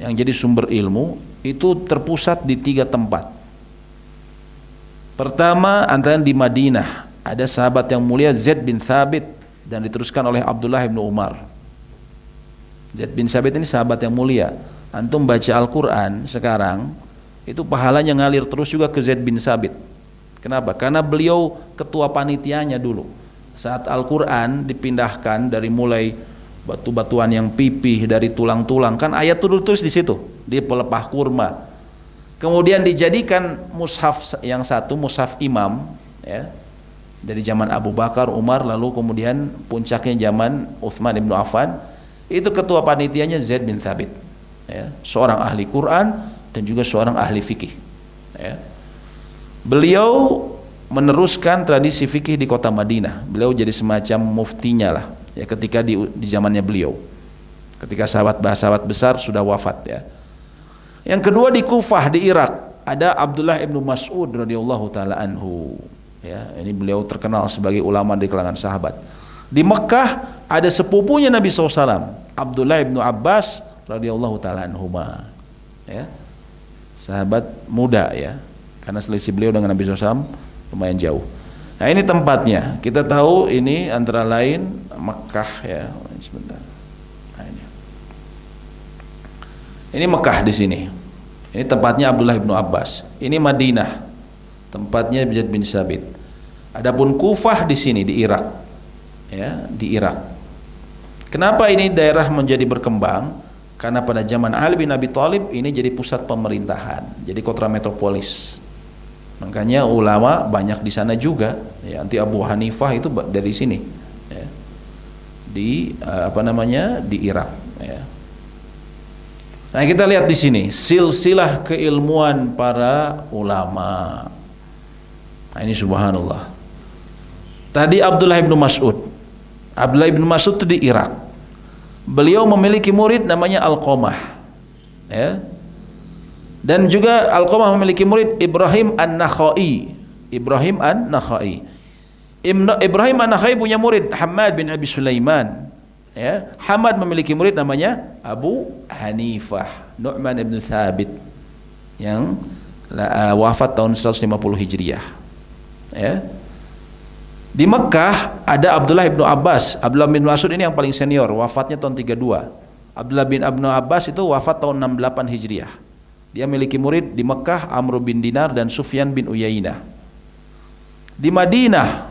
yang jadi sumber ilmu, itu terpusat di 3 tempat. Pertama antara di Madinah, ada sahabat yang mulia Zaid bin Thabit, dan diteruskan oleh Abdullah bin Umar. Zaid bin Thabit ini sahabat yang mulia. Antum baca Al-Quran sekarang, itu pahalanya ngalir terus juga ke Zaid bin Thabit. Kenapa? Karena beliau ketua panitianya dulu saat Al-Quran dipindahkan dari mulai batu-batuan yang pipih, dari tulang-tulang, kan ayat itu terus di situ di pelepah kurma, kemudian dijadikan mushaf yang satu, mushaf imam, ya, dari zaman Abu Bakar, Umar, lalu kemudian puncaknya zaman Utsman ibnu Affan. Itu ketua panitianya Zaid bin Thabit, ya, seorang ahli Quran dan juga seorang ahli fikih, ya. Beliau meneruskan tradisi fikih di kota Madinah. Beliau jadi semacam muftinya lah, ya, ketika di zamannya beliau, ketika sahabat besar sudah wafat, ya. Yang kedua di Kufah di Irak, ada Abdullah ibnu Mas'ud radhiyallahu taala anhu. Ya, ini beliau terkenal sebagai ulama di kalangan sahabat. Di Mekah ada sepupunya Nabi SAW, Abdullah bin Abbas radhiyallahu taala anhuma. Ya. Sahabat muda ya. Karena selisih beliau dengan Nabi SAW lumayan jauh. Nah, ini tempatnya. Kita tahu ini antara lain Mekah ya. Sebentar. Nah, ini Mekah di sini. Ini tempatnya Abdullah bin Abbas. Ini Madinah. Tempatnya Zaid bin Sabit. Adapun Kufah di sini di Irak. Ya, di Irak. Kenapa ini daerah menjadi berkembang? Karena pada zaman Ali bin Abi Thalib ini jadi pusat pemerintahan, jadi kota metropolis. Makanya ulama banyak di sana juga. Ya, anti Abu Hanifah itu dari sini. Ya. Di di Irak. Ya. Nah, kita lihat di sini silsilah keilmuan para ulama. Nah, ini subhanallah. Tadi Abdullah bin Mas'ud. Abdullah bin Mas'ud itu di Irak. Beliau memiliki murid namanya Alqamah. Ya. Dan juga Alqamah memiliki murid Ibrahim An-Nakhai. Ibrahim An-Nakhai. Ibrahim An-Nakhai punya murid Hamad bin Abi Sulaiman. Ya, Hamad memiliki murid namanya Abu Hanifah, Nu'man ibn Thabit yang wafat tahun 150 Hijriah. Ya. Di Mekah ada Abdullah bin Abbas. Abdullah bin Mas'ud ini yang paling senior, wafatnya tahun 32. Abdullah bin Abbas itu wafat tahun 68 Hijriah. Dia memiliki murid di Mekah Amr bin Dinar dan Sufyan bin Uyainah. Di Madinah,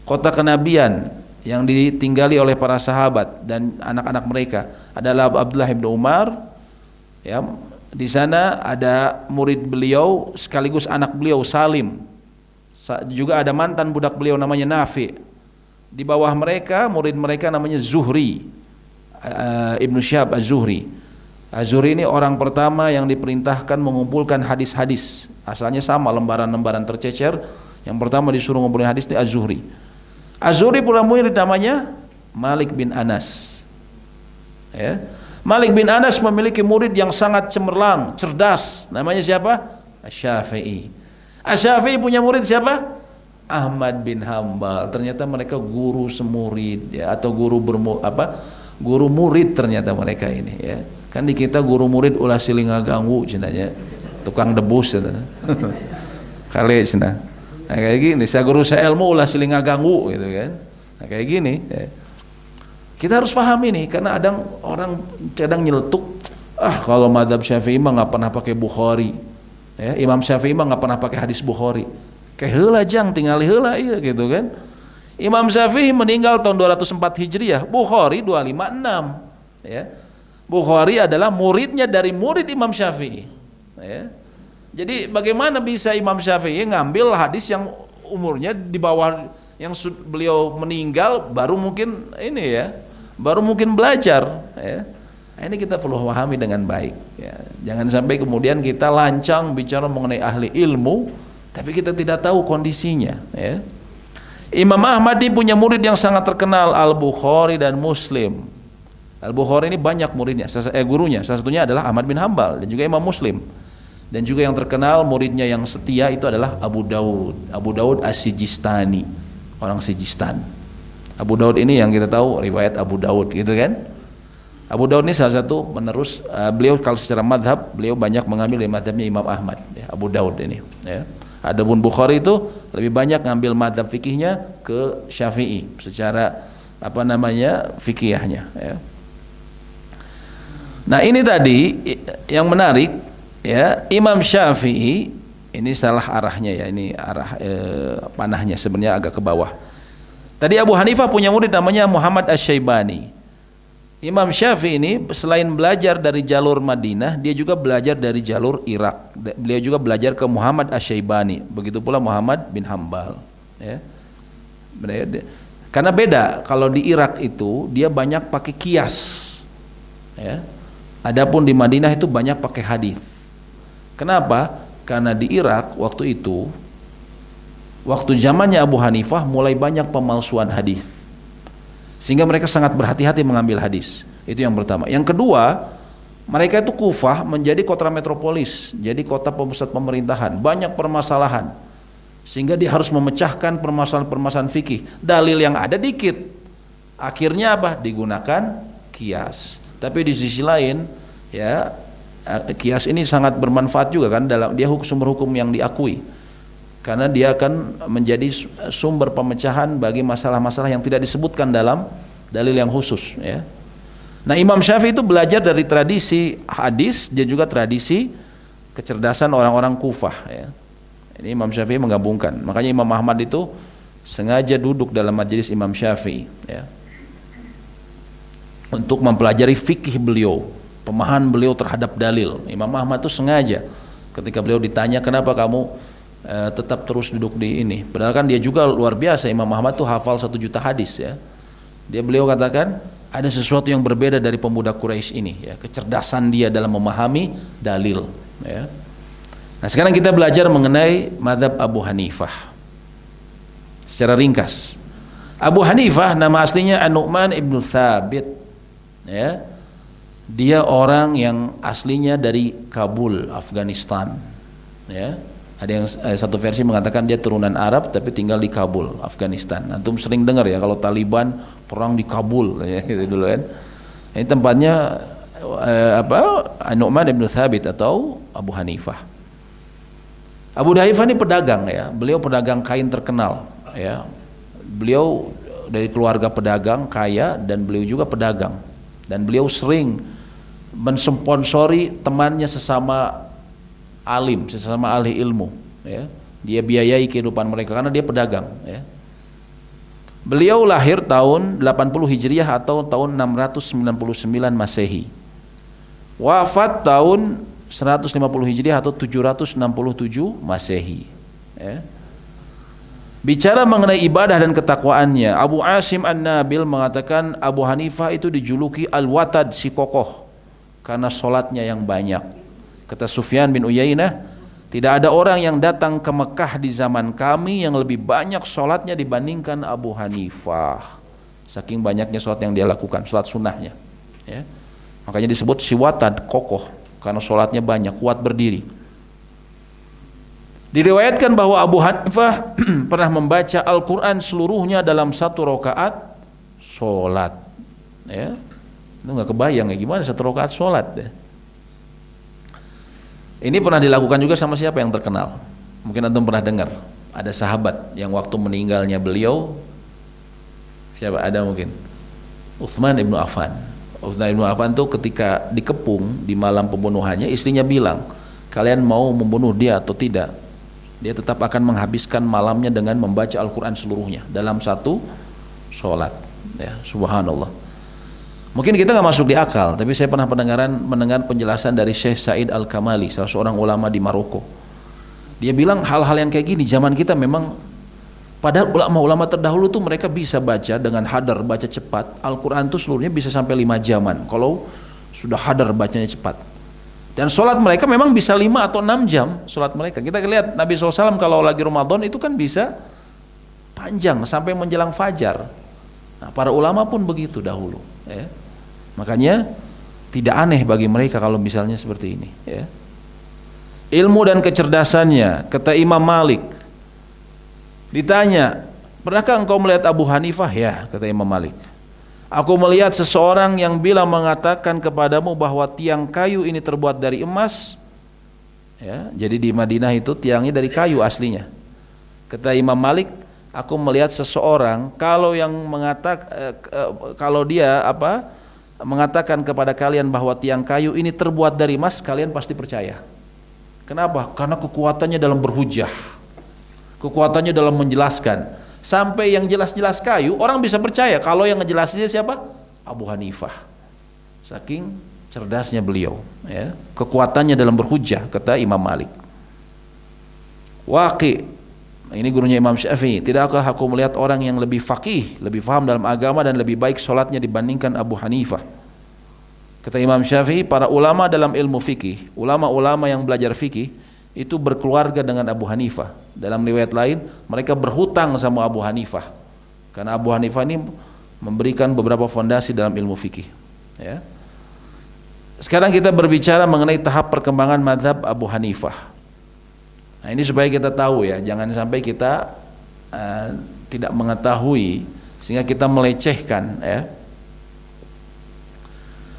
kota kenabian yang ditinggali oleh para sahabat dan anak-anak mereka adalah Abdullah bin Umar. Ya, di sana ada murid beliau sekaligus anak beliau Salim. Juga ada mantan budak beliau namanya Nafi. Di bawah mereka murid mereka namanya Zuhri, Ibnu Syihab Az-Zuhri. Az-Zuhri ini orang pertama yang diperintahkan mengumpulkan hadis-hadis. Asalnya sama, lembaran-lembaran tercecer. Yang pertama disuruh ngumpulin hadis ini Az-Zuhri. Az-Zuhri punya murid namanya Malik bin Anas. Ya. Malik bin Anas memiliki murid yang sangat cemerlang, cerdas. Namanya siapa? Asy-Syafi'i. Asy-Syafi'i punya murid siapa? Ahmad bin Hambal. Ternyata mereka guru semurid ya, atau guru murid ternyata mereka ini ya. Kan di kita guru murid ulah siling ngaganggu cenanya. Tukang debus cenah. Kali cenah. Nah, kayak gini, saya guru saya ilmu ulah siling ngaganggu gitu kan. Nah, kayak gini ya. Kita harus pahami nih, karena ada orang kadang nyeletuk, kalau mazhab Syafi'i mah nggak pernah pakai Bukhari. Ya, Imam Syafi'i mah nggak pernah pakai hadis Bukhari. Kayak heula jang tinggal heula ieu gitu kan. Imam Syafi'i meninggal tahun 204 Hijriah, Bukhari 256. Ya. Bukhari adalah muridnya dari murid Imam Syafi'i. Ya. Jadi bagaimana bisa Imam Syafi'i ngambil hadis yang umurnya di bawah yang beliau meninggal baru mungkin ini ya, baru mungkin belajar ya. Nah, ini kita perlu pahami dengan baik ya. Jangan sampai kemudian kita lancang bicara mengenai ahli ilmu tapi kita tidak tahu kondisinya ya. Imam Ahmad ini punya murid yang sangat terkenal, Al-Bukhari dan Muslim. Al-Bukhari ini banyak muridnya, gurunya, salah satunya adalah Ahmad bin Hambal dan juga Imam Muslim. Dan juga yang terkenal muridnya yang setia itu adalah Abu Daud. Abu Daud As-Sijistani, orang Sijistan. Abu Daud ini yang kita tahu riwayat Abu Daud gitu kan. Abu Daud ini salah satu penerus beliau kalau secara madhab beliau banyak mengambil dari madhabnya Imam Ahmad ya, Abu Daud ini ya. Adapun Bukhari itu lebih banyak ngambil madhab fikihnya ke Syafi'i secara fikihnya ya. Nah ini tadi yang menarik ya, Imam Syafi'i ini salah arahnya ya, ini arah panahnya sebenarnya agak ke bawah. Tadi Abu Hanifah punya murid namanya Muhammad Asy-Syaibani. Imam Syafi'i ini selain belajar dari jalur Madinah, dia juga belajar dari jalur Irak. Beliau juga belajar ke Muhammad Asy-Syaibani. Begitu pula Muhammad bin Hambal. Ya. Karena beda, kalau di Irak itu dia banyak pakai kias. Ya. Adapun di Madinah itu banyak pakai hadis. Kenapa? Karena di Irak waktu itu, waktu zamannya Abu Hanifah mulai banyak pemalsuan hadis, sehingga mereka sangat berhati-hati mengambil hadis. Itu yang pertama. Yang kedua, mereka itu Kufah menjadi kota metropolis, jadi kota pusat pemerintahan, banyak permasalahan. sehingga dia harus memecahkan permasalahan-permasalahan fikih. Dalil yang ada dikit, akhirnya apa? Digunakan kias. Tapi di sisi lain, ya, kias ini sangat bermanfaat juga kan, dalam dia sumber hukum yang diakui, karena dia akan menjadi sumber pemecahan bagi masalah-masalah yang tidak disebutkan dalam dalil yang khusus, ya. Nah, Imam Syafi'i itu belajar dari tradisi hadis dan juga tradisi kecerdasan orang-orang Kufah, ya. Ini Imam Syafi'i menggabungkan. Makanya Imam Ahmad itu sengaja duduk dalam majelis Imam Syafi'i, ya, untuk mempelajari fikih beliau, pemahaman beliau terhadap dalil. Imam Ahmad itu sengaja ketika beliau ditanya, kenapa kamu tetap terus duduk di ini, padahal kan dia juga luar biasa. Imam Ahmad tuh hafal 1 juta hadis, ya. Beliau katakan ada sesuatu yang berbeda dari pemuda Quraisy ini, ya, kecerdasan dia dalam memahami dalil, ya. Nah, sekarang kita belajar mengenai mazhab Abu Hanifah secara ringkas. Abu Hanifah nama aslinya An-Nu'man ibnu Thabit, ya. Dia orang yang aslinya dari Kabul, Afghanistan, ya. Ada yang satu versi mengatakan dia turunan Arab tapi tinggal di Kabul, Afghanistan. Antum sering dengar ya kalau Taliban perang di Kabul, ya, gitu dulu kan. Ini tempatnya An-Nu'man ibnu Thabit atau Abu Hanifah. Abu Hanifah ini pedagang, ya. Beliau pedagang kain terkenal, ya. Beliau dari keluarga pedagang kaya dan beliau juga pedagang. Dan beliau sering mensponsori temannya sesama alim, sesama ahli ilmu, ya. Dia biayai kehidupan mereka karena dia pedagang, ya. Beliau lahir tahun 80 Hijriah atau tahun 699 Masehi. Wafat tahun 150 Hijriah atau 767 Masehi, ya. Bicara mengenai ibadah dan ketakwaannya, Abu Asim An-Nabil mengatakan Abu Hanifah itu dijuluki Al-Watad, si kokoh, karena sholatnya yang banyak. Kata Sufyan bin Uyainah, tidak ada orang yang datang ke Mekah di zaman kami yang lebih banyak sholatnya dibandingkan Abu Hanifah. Saking banyaknya sholat yang dia lakukan, sholat sunnahnya, ya. Makanya disebut si Watad, kokoh, karena sholatnya banyak, kuat berdiri. Diriwayatkan bahwa Abu Hanifah pernah membaca Al-Quran seluruhnya dalam 1 rakaat sholat, ya. Itu nggak kebayang ya gimana 1 rakaat sholat, ya. Ini pernah dilakukan juga sama siapa yang terkenal? Mungkin antum pernah dengar. Ada sahabat yang waktu meninggalnya beliau, siapa ada mungkin? Utsman ibnu Affan. Utsman ibnu Affan tuh ketika dikepung di malam pembunuhannya, istrinya bilang, kalian mau membunuh dia atau tidak? Dia tetap akan menghabiskan malamnya dengan membaca Al-Quran seluruhnya dalam 1 sholat, ya. Subhanallah. Mungkin kita nggak masuk di akal, tapi saya pernah mendengar penjelasan dari Syekh Said Al-Kamali, salah seorang ulama di Maroko. Dia bilang hal-hal yang kayak gini zaman kita memang, padahal ulama-ulama terdahulu tuh mereka bisa baca dengan hadar, baca cepat. Al-Quran tuh seluruhnya bisa sampai 5 jaman kalau sudah hadar bacanya cepat. Dan sholat mereka memang bisa 5 atau 6 jam sholat mereka. Kita lihat Nabi SAW kalau lagi Ramadan itu kan bisa panjang sampai menjelang fajar. Nah, para ulama pun begitu dahulu, ya. Makanya tidak aneh bagi mereka kalau misalnya seperti ini, ya. Ilmu dan kecerdasannya, kata Imam Malik, ditanya, pernahkah engkau melihat Abu Hanifah? Ya, kata Imam Malik, aku melihat seseorang yang bila mengatakan kepadamu bahwa tiang kayu ini terbuat dari emas, ya, jadi di Madinah itu tiangnya dari kayu aslinya. Kata Imam Malik, aku melihat seseorang kalau yang kalau dia mengatakan kepada kalian bahwa tiang kayu ini terbuat dari emas, kalian pasti percaya. Kenapa? Karena kekuatannya dalam berhujah, kekuatannya dalam menjelaskan. Sampai yang jelas-jelas kayu orang bisa percaya. Kalau yang ngejelasinnya siapa? Abu Hanifah. Saking cerdasnya beliau, ya. Kekuatannya dalam berhujah, kata Imam Malik. Waqi, ini gurunya Imam Syafi'i, tidakkah aku melihat orang yang lebih faqih, lebih faham dalam agama dan lebih baik sholatnya dibandingkan Abu Hanifah? Kata Imam Syafi'i, para ulama dalam ilmu fikih, ulama-ulama yang belajar fikih itu berkeluarga dengan Abu Hanifah. Dalam riwayat lain, mereka berhutang sama Abu Hanifah, karena Abu Hanifah ini memberikan beberapa fondasi dalam ilmu fikih, ya. Sekarang kita berbicara mengenai tahap perkembangan mazhab Abu Hanifah. Nah, ini supaya kita tahu ya, jangan sampai kita tidak mengetahui sehingga kita melecehkan ya.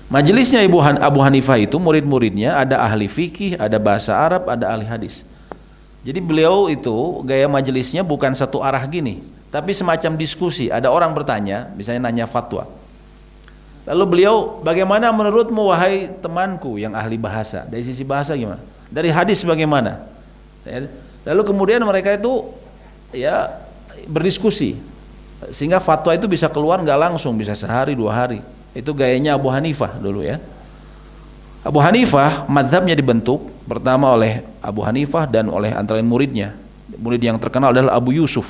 Majelisnya Abu Hanifah itu murid-muridnya ada ahli fikih, ada bahasa Arab, ada ahli hadis. Jadi beliau itu gaya majelisnya bukan satu arah gini, tapi semacam diskusi. Ada orang bertanya, misalnya nanya fatwa. Lalu beliau, bagaimana menurutmu wahai temanku yang ahli bahasa? Dari sisi bahasa gimana? Dari hadis bagaimana? Lalu kemudian mereka itu ya berdiskusi, sehingga fatwa itu bisa keluar nggak langsung, bisa sehari 2 hari. Itu gayanya Abu Hanifah dulu ya. Abu Hanifah mazhabnya dibentuk pertama oleh Abu Hanifah dan oleh antara muridnya. Murid yang terkenal adalah Abu Yusuf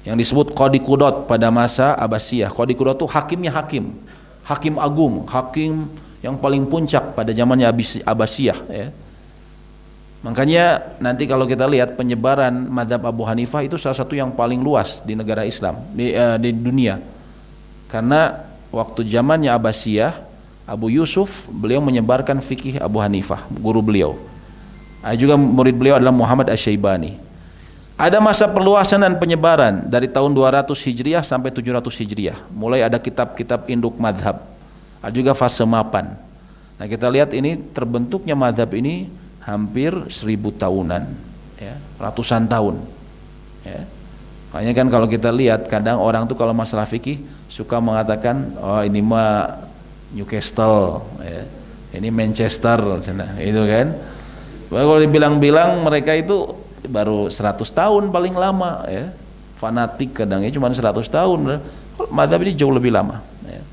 yang disebut Qadi Qudot pada masa Abbasiyah. Qadi Qudot itu hakimnya hakim agung, hakim yang paling puncak pada zamannya Abbasiyah ya. Makanya nanti kalau kita lihat penyebaran mazhab Abu Hanifah itu salah satu yang paling luas di negara Islam di dunia. Karena waktu zamannya Abbasiyah, Abu Yusuf beliau menyebarkan fikih Abu Hanifah, guru beliau. Juga murid beliau adalah Muhammad Asy-Syaibani. Ada masa perluasan dan penyebaran dari tahun 200 Hijriah sampai 700 Hijriah. Mulai ada kitab-kitab induk mazhab. Ada juga fase mapan. Nah, kita lihat ini terbentuknya mazhab ini hampir 1000 tahunan, ya, ratusan tahun. Ya. Makanya kan kalau kita lihat kadang orang tuh kalau masalah fikih suka mengatakan, oh ini mah Newcastle, ya. Ini Manchester, itu kan. Kalau dibilang-bilang mereka itu baru 100 tahun paling lama, ya. Fanatik kadangnya cuma 100 tahun. Mazhab ini jauh lebih lama. Ya.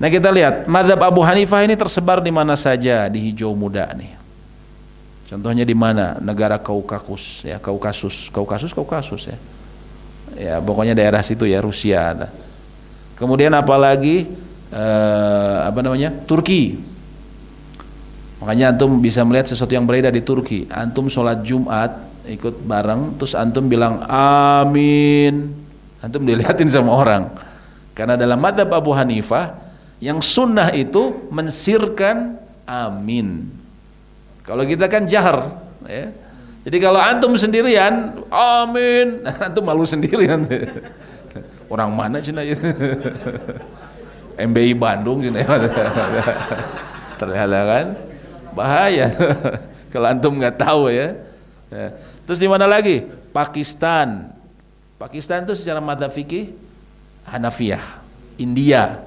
Nah kita lihat mazhab Abu Hanifah ini tersebar di mana saja di hijau muda nih. Contohnya di mana? Negara Kaukasus, ya, Kaukasus ya. Ya, pokoknya daerah situ ya, Rusia. Kemudian apalagi Turki. Makanya antum bisa melihat sesuatu yang beredar di Turki. Antum sholat Jumat ikut bareng, terus antum bilang amin. Antum dilihatin sama orang. Karena dalam mazhab Abu Hanifah yang sunnah itu mensirkan amin. Kalau kita kan jahar, ya. Jadi kalau antum sendirian, amin, antum malu sendiri nanti. Orang mana cina itu? MBI Bandung cina. Ternyata kan bahaya. Kalau antum nggak tahu ya. Terus di mana lagi? Pakistan. Pakistan itu secara madzhab fikih Hanafiyah. India.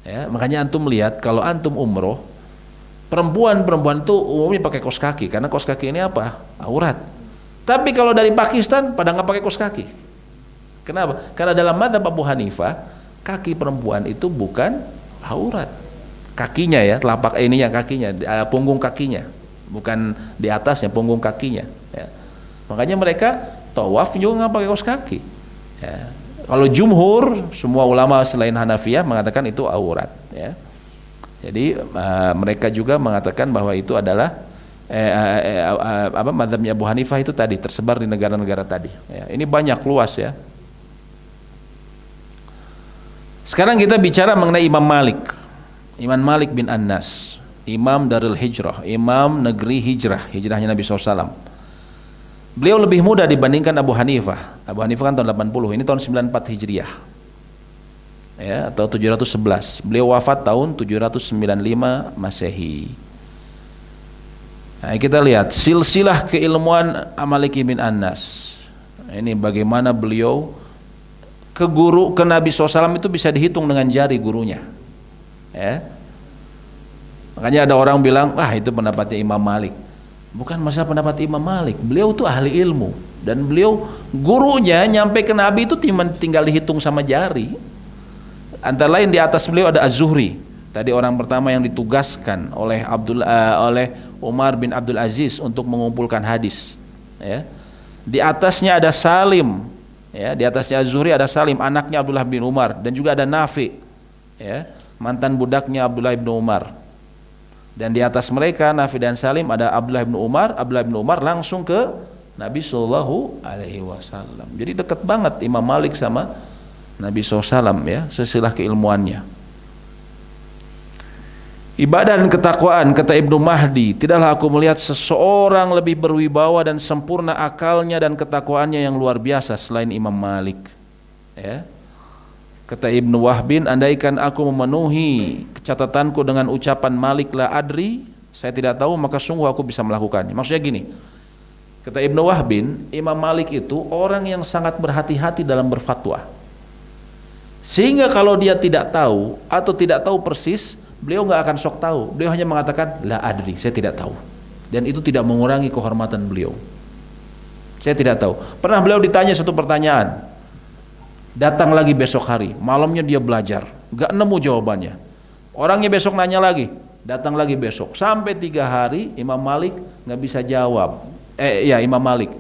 Ya, makanya antum lihat kalau antum umroh, perempuan itu umumnya pakai kaos kaki, karena kaos kaki ini apa? Aurat. Tapi kalau dari Pakistan pada nggak pakai kaos kaki. Kenapa? Karena dalam mazhab Abu Hanifah kaki perempuan itu bukan aurat. Kakinya ya, telapak ininya kakinya, punggung kakinya, bukan di atasnya, punggung kakinya. Ya. Makanya mereka tawaf juga nggak pakai kaos kaki. Ya. Kalau jumhur, semua ulama selain Hanafiyah mengatakan itu aurat. Ya. Jadi mereka juga mengatakan bahwa itu adalah mazhabnya Abu Hanifah itu tadi tersebar di negara-negara tadi. Ya, ini banyak luas ya. Sekarang kita bicara mengenai Imam Malik. Imam Malik bin Anas, Imam Darul Hijrah, Imam negeri hijrahnya Nabi SAW. Beliau lebih muda dibandingkan Abu Hanifah. Abu Hanifah kan tahun 80, ini tahun 94 Hijriah. Ya, atau 711. Beliau wafat tahun 795 Masehi. Nah, kita lihat silsilah keilmuan Malik bin Anas. Ini bagaimana beliau ke Nabi SAW itu bisa dihitung dengan jari gurunya. Ya. Makanya ada orang bilang, wah itu pendapatnya Imam Malik. Bukan masalah pendapat Imam Malik, beliau itu ahli ilmu dan beliau gurunya nyampe ke Nabi itu tinggal dihitung sama jari. Antara lain di atas beliau ada Az-Zuhri. Tadi orang pertama yang ditugaskan oleh Umar bin Abdul Aziz untuk mengumpulkan hadis. Ya. Di atasnya ada Salim. Ya, di atasnya Az-Zuhri ada Salim, anaknya Abdullah bin Umar, dan juga ada Nafi. Ya, mantan budaknya Abdullah bin Umar. Dan di atas mereka Nafi dan Salim ada Abdullah bin Umar. Abdullah bin Umar langsung ke Nabi Sallallahu Alaihi Wasallam. Jadi dekat banget Imam Malik sama Nabi SAW ya, silsilah keilmuannya. Ibadah dan ketakwaan, kata Ibnu Mahdi, tidaklah aku melihat seseorang lebih berwibawa dan sempurna akalnya dan ketakwaannya yang luar biasa selain Imam Malik. Ya. Kata Ibnu Wahbin, andaikan aku memenuhi catatanku dengan ucapan Malik la adri, saya tidak tahu, maka sungguh aku bisa melakukannya. Maksudnya gini, kata Ibnu Wahbin, Imam Malik itu orang yang sangat berhati-hati dalam berfatwa. Sehingga kalau dia tidak tahu atau tidak tahu persis, beliau nggak akan sok tahu. Beliau hanya mengatakan la adri, saya tidak tahu. Dan itu tidak mengurangi kehormatan beliau. Saya tidak tahu. Pernah beliau ditanya satu pertanyaan, datang lagi besok hari, malamnya dia belajar, nggak nemu jawabannya. Orangnya besok nanya lagi, datang lagi besok, sampai 3 hari Imam Malik nggak bisa jawab. Imam Malik,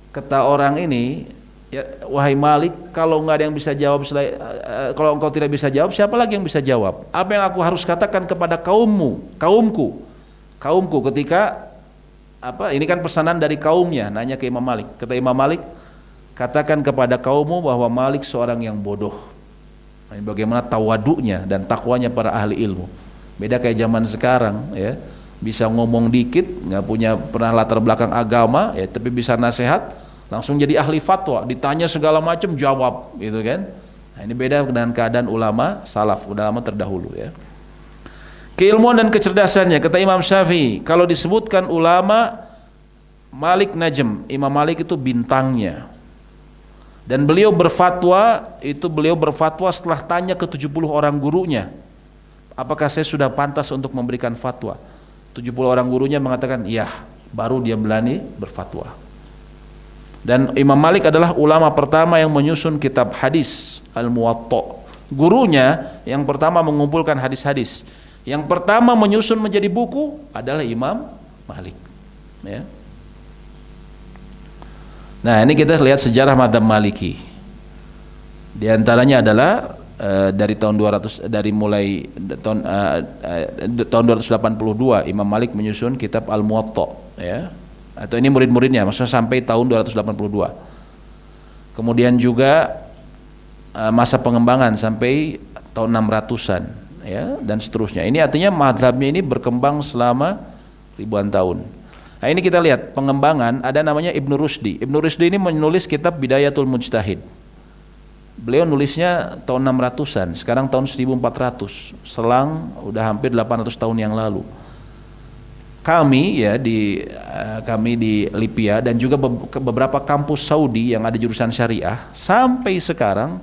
kata orang ini, ya, wahai Malik, kalau nggak ada yang bisa jawab, kalau engkau tidak bisa jawab, siapa lagi yang bisa jawab? Apa yang aku harus katakan kepada kaumku ketika ini kan pesanan dari kaumnya, nanya ke Imam Malik. Kata Imam Malik, katakan kepada kaummu bahwa Malik seorang yang bodoh. Ini bagaimana tawaduknya dan takwanya para ahli ilmu. Beda kayak zaman sekarang, ya, bisa ngomong dikit, nggak pernah latar belakang agama, ya, tapi bisa nasihat, langsung jadi ahli fatwa, ditanya segala macam jawab, gitu kan. Nah, ini beda dengan keadaan ulama salaf, ulama terdahulu, ya. Keilmuan dan kecerdasannya, kata Imam Syafi'i, kalau disebutkan ulama, Malik Najm, Imam Malik itu bintangnya. Dan beliau berfatwa setelah tanya ke 70 orang gurunya, apakah saya sudah pantas untuk memberikan fatwa? 70 orang gurunya mengatakan iya, baru dia berani berfatwa. Dan Imam Malik adalah ulama pertama yang menyusun kitab hadis Al-Muwatta. Gurunya yang pertama mengumpulkan hadis-hadis, yang pertama menyusun menjadi buku adalah Imam Malik, ya. Nah, ini kita lihat sejarah mazhab Maliki. Di antaranya adalah dari tahun 282 Imam Malik menyusun kitab Al-Muwatta, ya. Atau ini murid-muridnya, maksudnya sampai tahun 282. Kemudian juga masa pengembangan sampai tahun 600-an, ya, dan seterusnya. Ini artinya mazhabnya ini berkembang selama ribuan tahun. Nah, ini kita lihat pengembangan, ada namanya Ibnu Rusdi. Ibnu Rusdi ini menulis kitab Bidayatul Mujtahid. Beliau nulisnya tahun 600-an, sekarang tahun 1400. Selang udah hampir 800 tahun yang lalu. Kami di Libya dan juga beberapa kampus Saudi yang ada jurusan syariah, sampai sekarang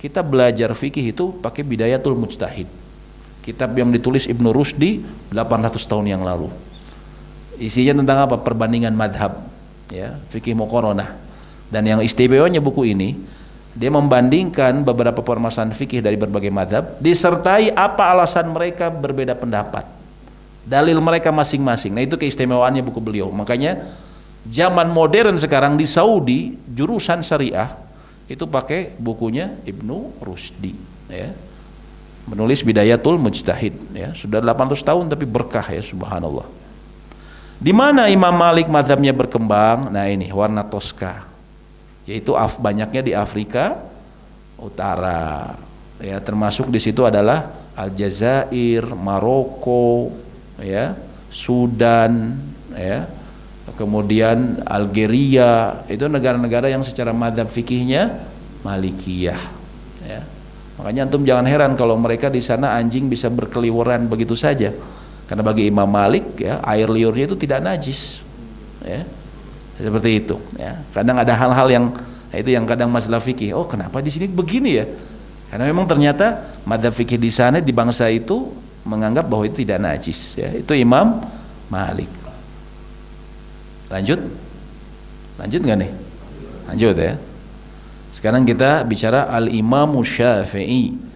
kita belajar fikih itu pakai Bidayatul Mujtahid. Kitab yang ditulis Ibnu Rusdi 800 tahun yang lalu. Isinya tentang apa? Perbandingan madhab, ya, fikih muqaranah. Dan yang istimewanya buku ini, dia membandingkan beberapa permasalahan fikih dari berbagai madhab, disertai apa alasan mereka berbeda pendapat, dalil mereka masing-masing. Nah, itu keistimewaannya buku beliau. Makanya zaman modern sekarang di Saudi, jurusan syariah itu pakai bukunya Ibnu Rusdi, ya, menulis Bidayatul Mujtahid, ya. Sudah 800 tahun tapi berkah, ya, subhanallah. Di mana Imam Malik mazhabnya berkembang? Nah, ini warna Tosca, yaitu banyaknya di Afrika Utara, ya, termasuk di situ adalah Aljazair, Maroko, ya, Sudan, ya, kemudian Algeria. Itu negara-negara yang secara mazhab fikihnya Malikiyah, ya. Makanya antum jangan heran kalau mereka di sana anjing bisa berkeliweran begitu saja. Karena bagi Imam Malik, ya, air liurnya itu tidak najis, ya, seperti itu, ya. Kadang ada hal-hal yang itu yang kadang masalah fikih. Oh, kenapa di sini begini, ya? Karena memang ternyata madzhab fikih di sana di bangsa itu menganggap bahwa itu tidak najis, ya. Itu Imam Malik. Lanjut nggak nih? Lanjut, ya. Sekarang kita bicara Al-Imam Syafi'i,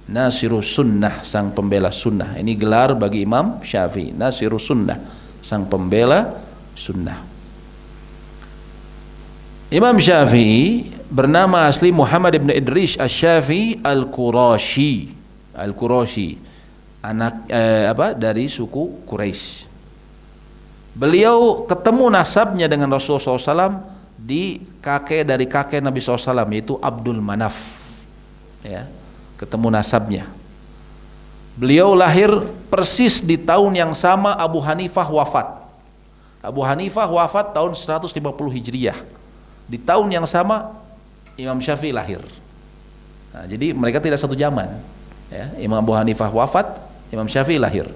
Nasirus Sunnah, sang pembela sunnah. Ini gelar bagi Imam Syafi'i, Nasirus Sunnah, sang pembela sunnah. Imam Syafi'i bernama asli Muhammad ibn Idris Asy-Syafi'i Al-Qurashi. Al-Qurashi, anak dari suku Quraisy. Beliau ketemu nasabnya dengan Rasulullah SAW di kakek dari kakek Nabi SAW, yaitu Abdul Manaf, ya. Ketemu nasabnya. Beliau lahir persis di tahun yang sama Abu Hanifah wafat. Abu Hanifah wafat tahun 150 Hijriah. Di tahun yang sama Imam Syafi'i lahir. Nah, jadi mereka tidak satu zaman. Ya, Imam Abu Hanifah wafat, Imam Syafi'i lahir.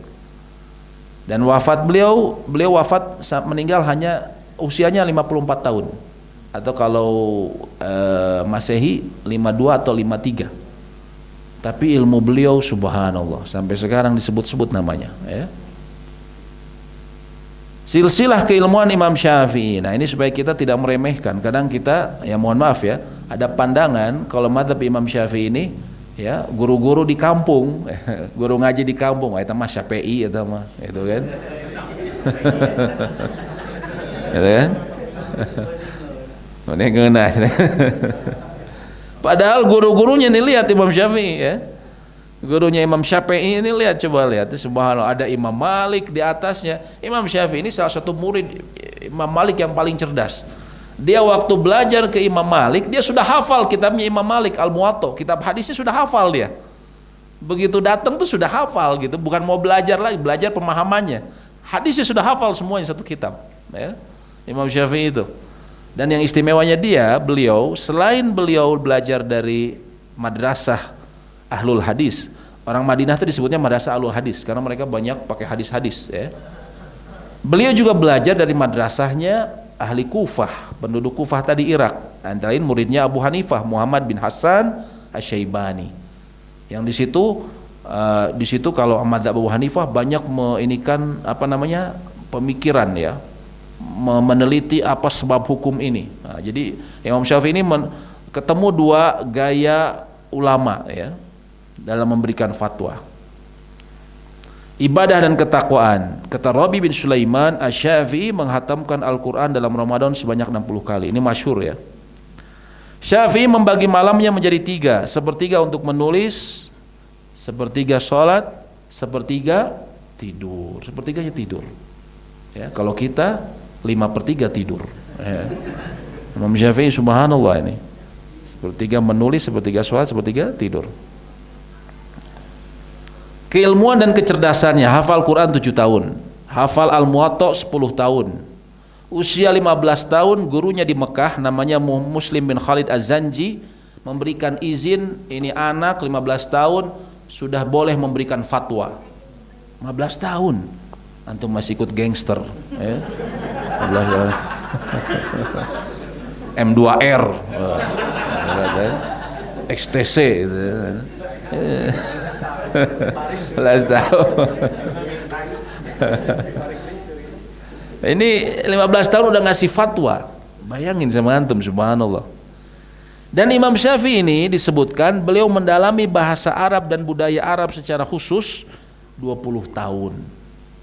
Dan wafat beliau wafat meninggal hanya usianya 54 tahun. Atau kalau Masehi 52 atau 53. Tapi ilmu beliau subhanallah sampai sekarang disebut-sebut namanya, ya. Silsilah keilmuan Imam Syafi'i. Nah, ini supaya kita tidak meremehkan. Kadang kita, ya mohon maaf ya, ada pandangan kalau mazhab Imam Syafi'i ini, ya, guru-guru di kampung, guru ngaji di kampung, itu mah Syafi'i, itu mah, itu kan. Gitu kan? Ini ngena. Padahal guru-gurunya nih, lihat Imam Syafi'i, ya. Gurunya Imam Syafi'i ini, lihat, coba lihat, subhanallah, ada Imam Malik di atasnya. Imam Syafi'i ini salah satu murid Imam Malik yang paling cerdas. Dia waktu belajar ke Imam Malik, dia sudah hafal kitabnya Imam Malik Al-Muwatta, kitab hadisnya sudah hafal dia. Begitu datang tuh sudah hafal gitu, bukan mau belajar lagi, belajar pemahamannya. Hadisnya sudah hafal semuanya satu kitab, ya. Imam Syafi'i itu. Dan yang istimewanya beliau selain beliau belajar dari madrasah Ahlul Hadis. Orang Madinah itu disebutnya madrasah Ahlul Hadis karena mereka banyak pakai hadis-hadis, ya. Beliau juga belajar dari madrasahnya ahli Kufah, penduduk Kufah tadi Irak. Antara lain muridnya Abu Hanifah, Muhammad bin Hasan Asy-Syaibani. Yang di situ kalau mazhab Abu Hanifah banyak menginikan pemikiran, ya. Meneliti apa sebab hukum ini. Nah, jadi Imam Syafi'i ini ketemu dua gaya ulama, ya, dalam memberikan fatwa. Ibadah dan ketakwaan. Kata Rabi bin Sulaiman, Asy-Syafi'i menghatamkan Al-Quran dalam Ramadan sebanyak 60 kali. Ini masyhur, ya. Syafi'i membagi malamnya menjadi 3, sepertiga untuk menulis, sepertiga sholat, sepertiga tidur. Sepertiganya tidur, ya. Kalau kita 5/3 tidur, ya. Imam Syafi'i subhanallah ini sepertiga menulis, sepertiga sholat, sepertiga tidur. Keilmuan dan kecerdasannya, hafal Quran 7 tahun, hafal Al-Muwatta 10 tahun. Usia 15 tahun gurunya di Mekah namanya Muslim bin Khalid Az-Zanji memberikan izin, ini anak 15 tahun sudah boleh memberikan fatwa. 15 tahun antum masih ikut gangster, ya. M2R, XTC, gitu. 15 tahun. Ini 15 tahun udah ngasih fatwa. Bayangin sama antum, subhanallah. Dan Imam Syafi'i ini disebutkan beliau mendalami bahasa Arab dan budaya Arab secara khusus 20 tahun.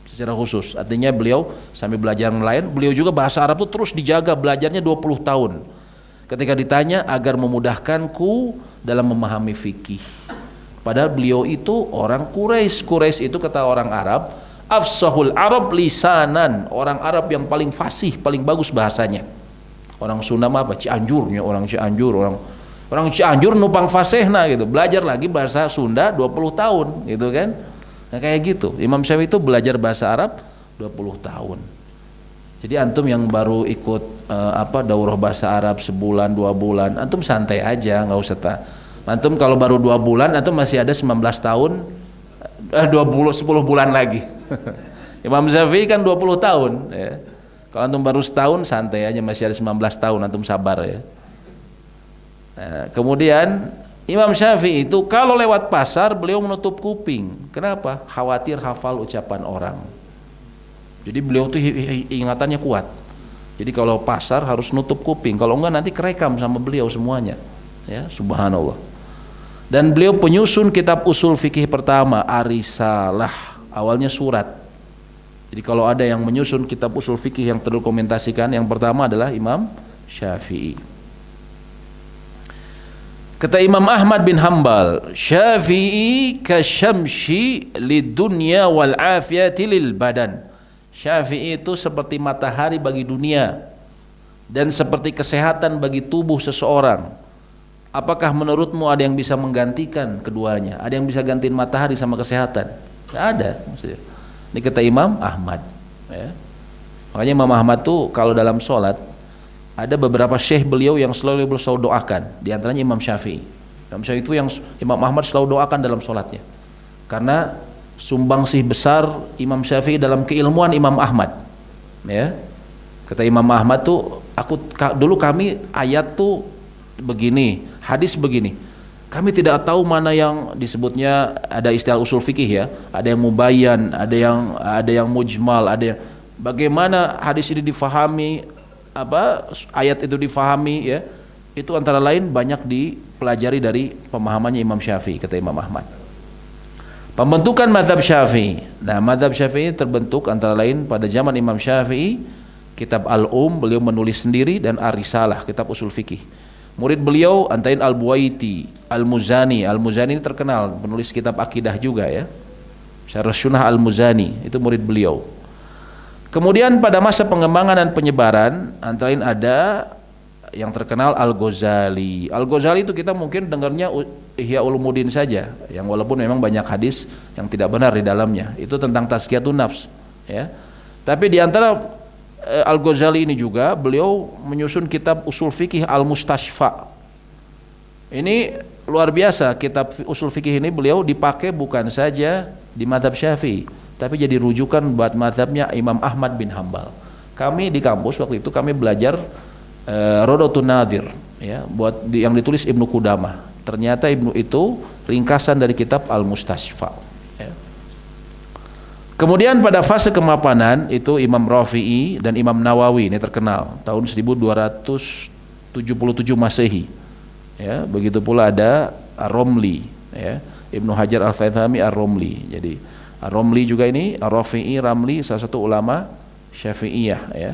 Secara khusus, artinya beliau sambil belajar yang lain, beliau juga bahasa Arab itu terus dijaga, belajarnya 20 tahun. Ketika ditanya, agar memudahkanku dalam memahami fikih. Padahal beliau itu orang Quraisy. Quraisy itu kata orang Arab, afsahul Arab lisanan, orang Arab yang paling fasih, paling bagus bahasanya. Orang Sunda mah apa? Cianjurnya, orang Cianjur, orang Cianjur numpang fasihna gitu. Belajar lagi bahasa Sunda 20 tahun, gitu kan? Nah, kayak gitu. Imam Syafi'i itu belajar bahasa Arab 20 tahun. Jadi antum yang baru ikut daurah bahasa Arab sebulan, 2 bulan, antum santai aja, nggak usah antum kalau baru 2 bulan, antum masih ada 19 tahun, 10 bulan lagi. Imam Syafi'i kan 20 tahun, ya. Kalau antum baru setahun, santai aja, masih ada 19 tahun, antum sabar, ya. Nah, kemudian Imam Syafi'i itu kalau lewat pasar beliau menutup kuping. Kenapa? Khawatir hafal ucapan orang. Jadi beliau tuh ingatannya kuat. Jadi kalau pasar harus nutup kuping. Kalau enggak nanti kerekam sama beliau semuanya. Ya, subhanallah. Dan beliau penyusun kitab usul fikih pertama, Ar-Risalah. Awalnya surat. Jadi kalau ada yang menyusun kitab usul fikih yang terdokumentasikan, yang pertama adalah Imam Syafi'i. Kata Imam Ahmad bin Hanbal, Syafi'i kasyamsi lidunya wal afiyati lil badan. Syafi'i itu seperti matahari bagi dunia dan seperti kesehatan bagi tubuh seseorang. Apakah menurutmu ada yang bisa menggantikan keduanya? Ada yang bisa gantiin matahari sama kesehatan? Nggak ada. Ini kata Imam Ahmad. Ya. Makanya Imam Ahmad tuh kalau dalam sholat ada beberapa syekh beliau yang selalu doakan. Di antaranya Imam Syafi'i. Imam Syafi'i itu yang Imam Ahmad selalu doakan dalam sholatnya. Karena sumbangsih besar Imam Syafi'i dalam keilmuan Imam Ahmad. Ya. Kata Imam Ahmad tuh, dulu kami ayat tuh begini, hadis begini. Kami tidak tahu mana yang disebutnya, ada istilah usul fikih ya. Ada yang mubayyan, ada yang mujmal, ada yang bagaimana hadis ini difahami, ayat itu difahami ya. Itu antara lain banyak dipelajari dari pemahamannya Imam Syafi'i, kata Imam Ahmad. Pembentukan mazhab Syafi'i. Nah, mazhab Syafi'i terbentuk antara lain pada zaman Imam Syafi'i, kitab beliau menulis sendiri, dan Ar-Risalah, kitab usul fikih. Murid beliau antara Al-Buwaiti, Al-Muzani. Al-Muzani ini terkenal, penulis kitab akidah juga ya. Syarh Sunnah Al-Muzani, itu murid beliau. Kemudian pada masa pengembangan dan penyebaran, antara lain ada yang terkenal Al-Ghazali. Al-Ghazali itu kita mungkin dengarnya Ihya Ulumuddin saja, yang walaupun memang banyak hadis yang tidak benar di dalamnya. Itu tentang tazkiyatun nafs, ya. Tapi di antara Al-Ghazali ini juga beliau menyusun kitab usul fikih Al-Mustashfa. Ini luar biasa, kitab usul fikih ini beliau dipakai bukan saja di mazhab Syafi'i, tapi jadi rujukan buat mazhabnya Imam Ahmad bin Hambal. Kami di kampus waktu itu kami belajar Rodatun Nadir ya, yang ditulis Ibnu Qudamah. Ternyata Ibnu itu ringkasan dari kitab Al-Mustashfa ya. Kemudian pada fase kemapanan itu Imam Rafi'i dan Imam Nawawi ini terkenal tahun 1277 Masehi. Ya, begitu pula ada Ar-Romli ya, Ibnu Hajar Al-Haythami Ar-Romli. Jadi Ar-Romli juga ini Ar-Rafi'i, Ramli salah satu ulama Syafi'iyah ya.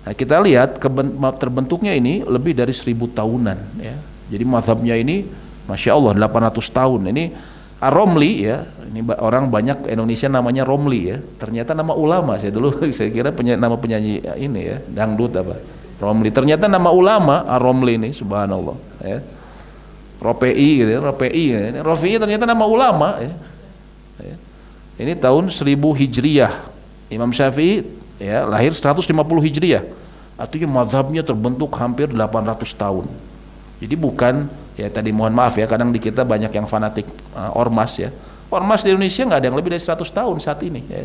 Nah, kita lihat terbentuknya ini lebih dari 1000 tahunan ya. Jadi mazhabnya ini Masya Allah 800 tahun. Ini Ar-Romli ya, ini orang banyak Indonesia namanya Romli ya. Ternyata nama ulama, saya kira nama penyanyi ini ya, dangdut apa. Romli, ternyata nama ulama Ar-Romli ini, subhanallah ya. Rafi'i gitu ya, Rafi'i ternyata nama ulama ya. Ini tahun 1000 Hijriyah. Imam Syafi'i ya lahir 150 Hijriyah. Artinya mazhabnya terbentuk hampir 800 tahun. Jadi bukan ya, tadi mohon maaf ya, kadang di kita banyak yang fanatik ormas ya. Ormas di Indonesia nggak ada yang lebih dari 100 tahun saat ini ya.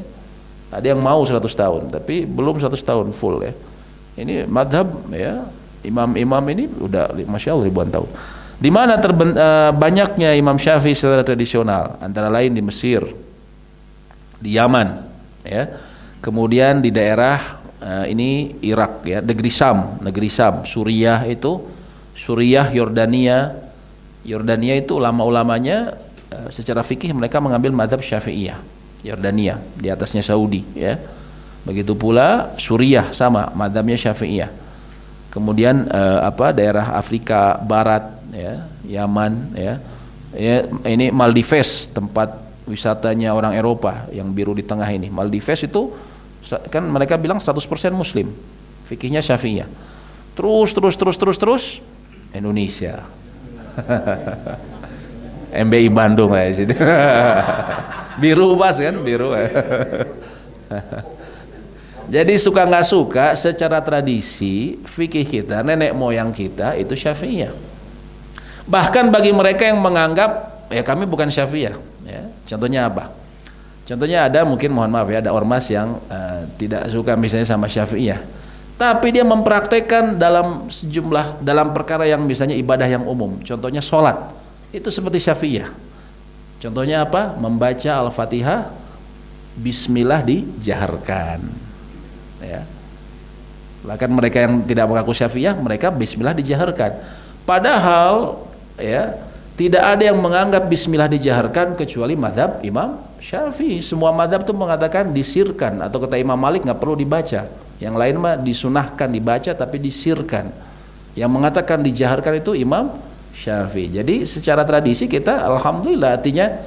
Ada yang mau 100 tahun, tapi belum 100 tahun full ya. Ini mazhab ya, imam-imam ini udah Masya Allah ribuan tahun. Di mana banyaknya Imam Syafi'i secara tradisional, antara lain di Mesir, di Yaman ya. Kemudian di daerah ini Irak ya, negeri Sam, Suriah itu, Suriah, Yordania itu ulama-ulamanya secara fikih mereka mengambil mazhab Syafi'iyah. Yordania di atasnya Saudi ya. Begitu pula Suriah sama mazhabnya Syafi'iyah. Kemudian daerah Afrika Barat ya, Yaman ya. Ya, ini Maldives, tempat wisatanya orang Eropa yang biru di tengah ini. Maldives itu kan mereka bilang 100% muslim. Fikihnya Syafi'iyah. Terus Indonesia. MBI Bandung aja sini. Biru pas kan, biru. Jadi suka nggak suka secara tradisi fikih kita, nenek moyang kita itu Syafi'iyah. Bahkan bagi mereka yang menganggap ya kami bukan Syafi'iyah ya. Contohnya apa? Contohnya ada mungkin mohon maaf ya, ada ormas yang tidak suka misalnya sama Syafi'iyah. Tapi dia mempraktekkan dalam perkara yang misalnya ibadah yang umum. Contohnya sholat, itu seperti Syafi'iyah. Contohnya apa? Membaca Al-Fatihah, Bismillah dijaharkan. Ya. Bahkan mereka yang tidak mengaku Syafi'iyah, mereka Bismillah dijaharkan. Padahal ya tidak ada yang menganggap Bismillah dijaharkan kecuali mazhab Imam Syafi'i. Semua mazhab itu mengatakan disirkan, atau kata Imam Malik nggak perlu dibaca. Yang lain mah disunahkan dibaca tapi disirkan. Yang mengatakan dijaharkan itu Imam Syafi'i. Jadi secara tradisi kita alhamdulillah, artinya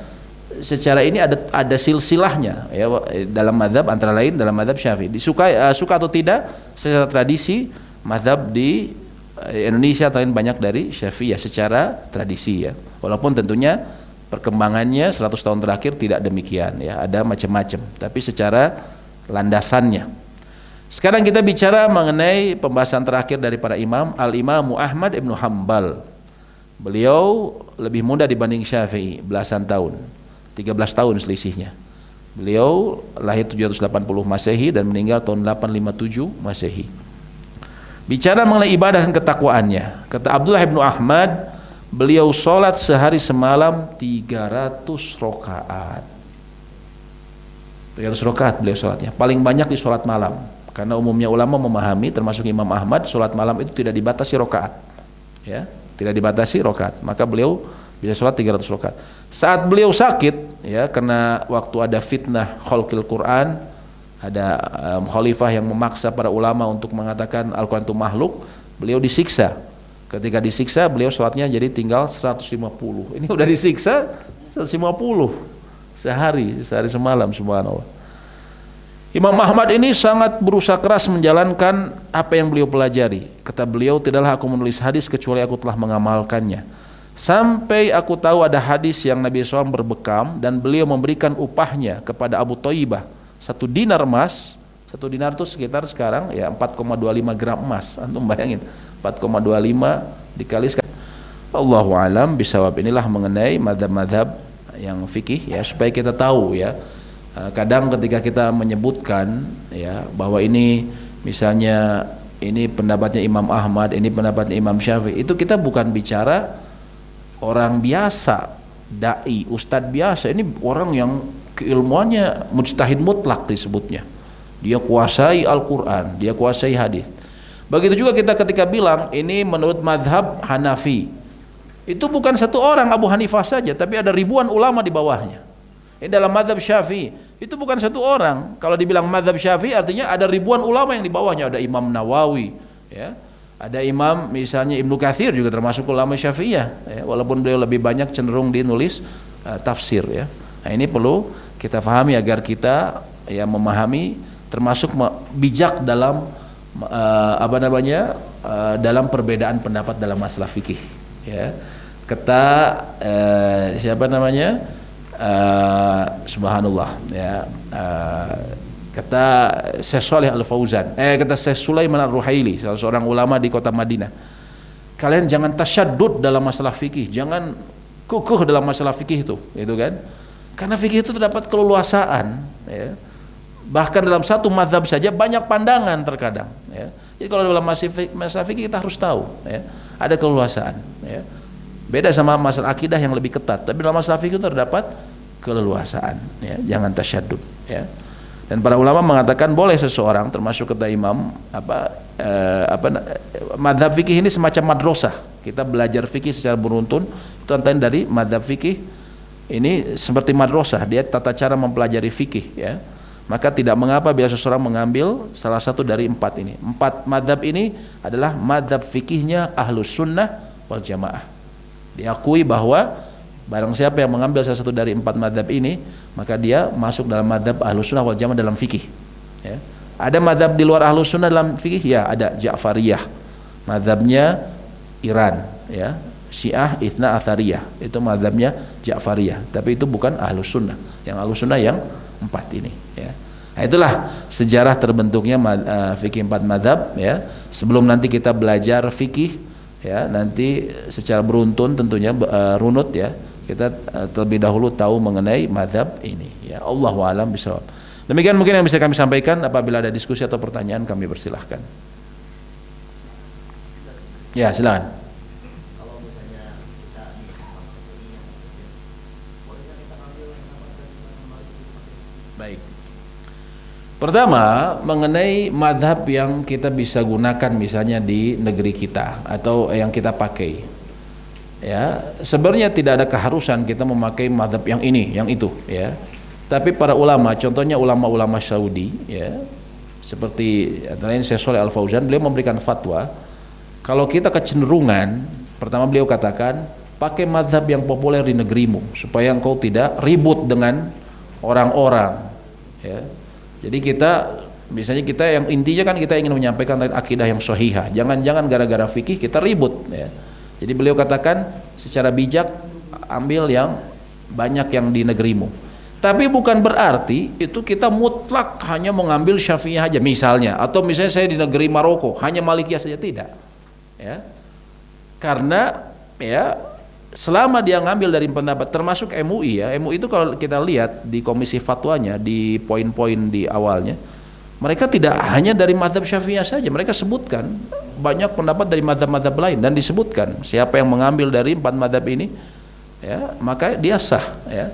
secara ini ada silsilahnya ya, dalam mazhab, antara lain dalam mazhab Syafi'i. Suka atau tidak secara tradisi mazhab di Indonesia lain banyak dari Syafi'iyah secara tradisi ya. Walaupun tentunya perkembangannya 100 tahun terakhir tidak demikian ya, ada macam-macam, tapi secara landasannya. Sekarang kita bicara mengenai pembahasan terakhir dari para imam, Al-Imam Ahmad Ibn Hanbal. Beliau lebih muda dibanding Syafi'i belasan tahun, 13 tahun selisihnya. Beliau lahir 780 Masehi dan meninggal tahun 857 Masehi. Bicara mengenai ibadah dan ketakwaannya, kata Abdullah bin Ahmad, beliau sholat sehari semalam 300 rakaat. 300 rakaat beliau sholatnya, paling banyak di sholat malam. Karena umumnya ulama memahami, termasuk Imam Ahmad, sholat malam itu tidak dibatasi rakaat, ya, tidak dibatasi rakaat. Maka beliau bisa sholat 300 rakaat. Saat beliau sakit, ya, karena waktu ada fitnah khalqil Quran, ada khalifah yang memaksa para ulama untuk mengatakan Al-Quran itu makhluk, beliau disiksa. Ketika disiksa, beliau sholatnya jadi tinggal 150. Ini udah disiksa 150 sehari semalam, subhanallah. Imam Ahmad ini sangat berusaha keras menjalankan apa yang beliau pelajari. Kata beliau, tidaklah aku menulis hadis kecuali aku telah mengamalkannya. Sampai aku tahu ada hadis yang Nabi SAW berbekam dan beliau memberikan upahnya kepada Abu Thaibah 1 dinar emas. 1 dinar itu sekitar sekarang ya 4,25 gram emas. Antum bayangin 4,25 dikali sekarang. Allahu alam bisawab. Inilah mengenai mazhab-mazhab yang fikih ya, supaya kita tahu ya. Kadang ketika kita menyebutkan ya bahwa ini misalnya ini pendapatnya Imam Ahmad, ini pendapatnya Imam Syafi'i, itu kita bukan bicara orang biasa, dai, ustadz biasa. Ini orang yang keilmuannya mujtahid mutlak disebutnya. Dia kuasai Al-Quran, dia kuasai hadis. Begitu juga kita ketika bilang ini menurut mazhab Hanafi, itu bukan satu orang Abu Hanifah saja, tapi ada ribuan ulama di bawahnya. Ini dalam mazhab Syafi'i, itu bukan satu orang. Kalau dibilang mazhab Syafi'i artinya ada ribuan ulama yang di bawahnya. Ada Imam Nawawi, ya. Ada Imam misalnya Ibnu Katsir juga termasuk ulama Syafi'iyah, ya. Walaupun beliau lebih banyak cenderung dinulis tafsir, ya. Nah, ini perlu kita pahami agar kita ya memahami, termasuk bijak dalam dalam perbedaan pendapat dalam masalah fikih, ya. Kata siapa namanya? Subhanallah ya, kata Syekh Shalih Al-Fauzan, kata Syekh Sulaiman Ar-Ruhaili, salah seorang ulama di kota Madinah, kalian jangan tasyaddud dalam masalah fikih, jangan kukuh dalam masalah fikih itu kan, karena fikih itu terdapat keleluasaan, ya. Bahkan dalam satu mazhab saja banyak pandangan terkadang, ya. Jadi kalau dalam masalah fikih kita harus tahu, ya, ada keleluasaan, ya. Beda sama masalah akidah yang lebih ketat, tapi dalam masalah fikih itu terdapat keleluasaan, ya, jangan tasyaddud, ya. Dan para ulama mengatakan boleh seseorang, termasuk kata Imam mazhab fikih ini semacam madrasah. Kita belajar fikih secara beruntun, itu antara dari mazhab fikih ini seperti madrasah, dia tata cara mempelajari fikih, ya. Maka tidak mengapa bila seseorang mengambil salah satu dari 4 ini. 4 mazhab ini adalah mazhab fikihnya Ahlus Sunnah wal Jamaah. Diakui bahwa barang siapa yang mengambil salah satu dari 4 mazhab ini, maka dia masuk dalam mazhab Ahlus Sunnah wal Jamaah dalam fikih, ya. Ada mazhab di luar Ahlus Sunnah dalam fikih, ya, ada Ja'fariyah, mazhabnya Iran, ya. Syiah Itsna Atsariyah, itu mazhabnya Ja'fariyah, tapi itu bukan Ahlus Sunnah. Yang Ahlus Sunnah yang 4 ini, ya. Nah, itulah sejarah terbentuknya fikih 4 mazhab, ya. Sebelum nanti kita belajar fikih, ya, nanti secara beruntun tentunya runut, ya, kita terlebih dahulu tahu mengenai mazhab ini, ya. Allahu a'lam bishawab. Demikian mungkin yang bisa kami sampaikan. Apabila ada diskusi atau pertanyaan kami persilahkan. Ya, silakan. Kalau misalnya kita Baik. Pertama, mengenai mazhab yang kita bisa gunakan misalnya di negeri kita atau yang kita pakai, ya, sebenarnya tidak ada keharusan kita memakai mazhab yang ini, yang itu, ya. Tapi para ulama, contohnya ulama-ulama Saudi, ya, seperti antara lain Syekh Shalih Al-Fauzan, beliau memberikan fatwa, kalau kita kecenderungan, pertama beliau katakan, pakai mazhab yang populer di negerimu supaya engkau tidak ribut dengan orang-orang, ya. Jadi kita misalnya kita yang intinya kan kita ingin menyampaikan akidah yang sahihah. Jangan-jangan gara-gara fikih kita ribut, ya. Jadi beliau katakan secara bijak ambil yang banyak yang di negerimu. Tapi bukan berarti itu kita mutlak hanya mengambil Syafi'iyah aja misalnya, atau misalnya saya di negeri Maroko hanya Malikiyah saja, tidak. Ya. Karena ya selama dia ngambil dari pendapat termasuk MUI ya, MUI itu kalau kita lihat di komisi fatwanya di poin-poin di awalnya, mereka tidak hanya dari mazhab Syafi'iyah saja, mereka sebutkan banyak pendapat dari mazhab-mazhab lain dan disebutkan siapa yang mengambil dari 4 mazhab ini ya, maka dia sah ya.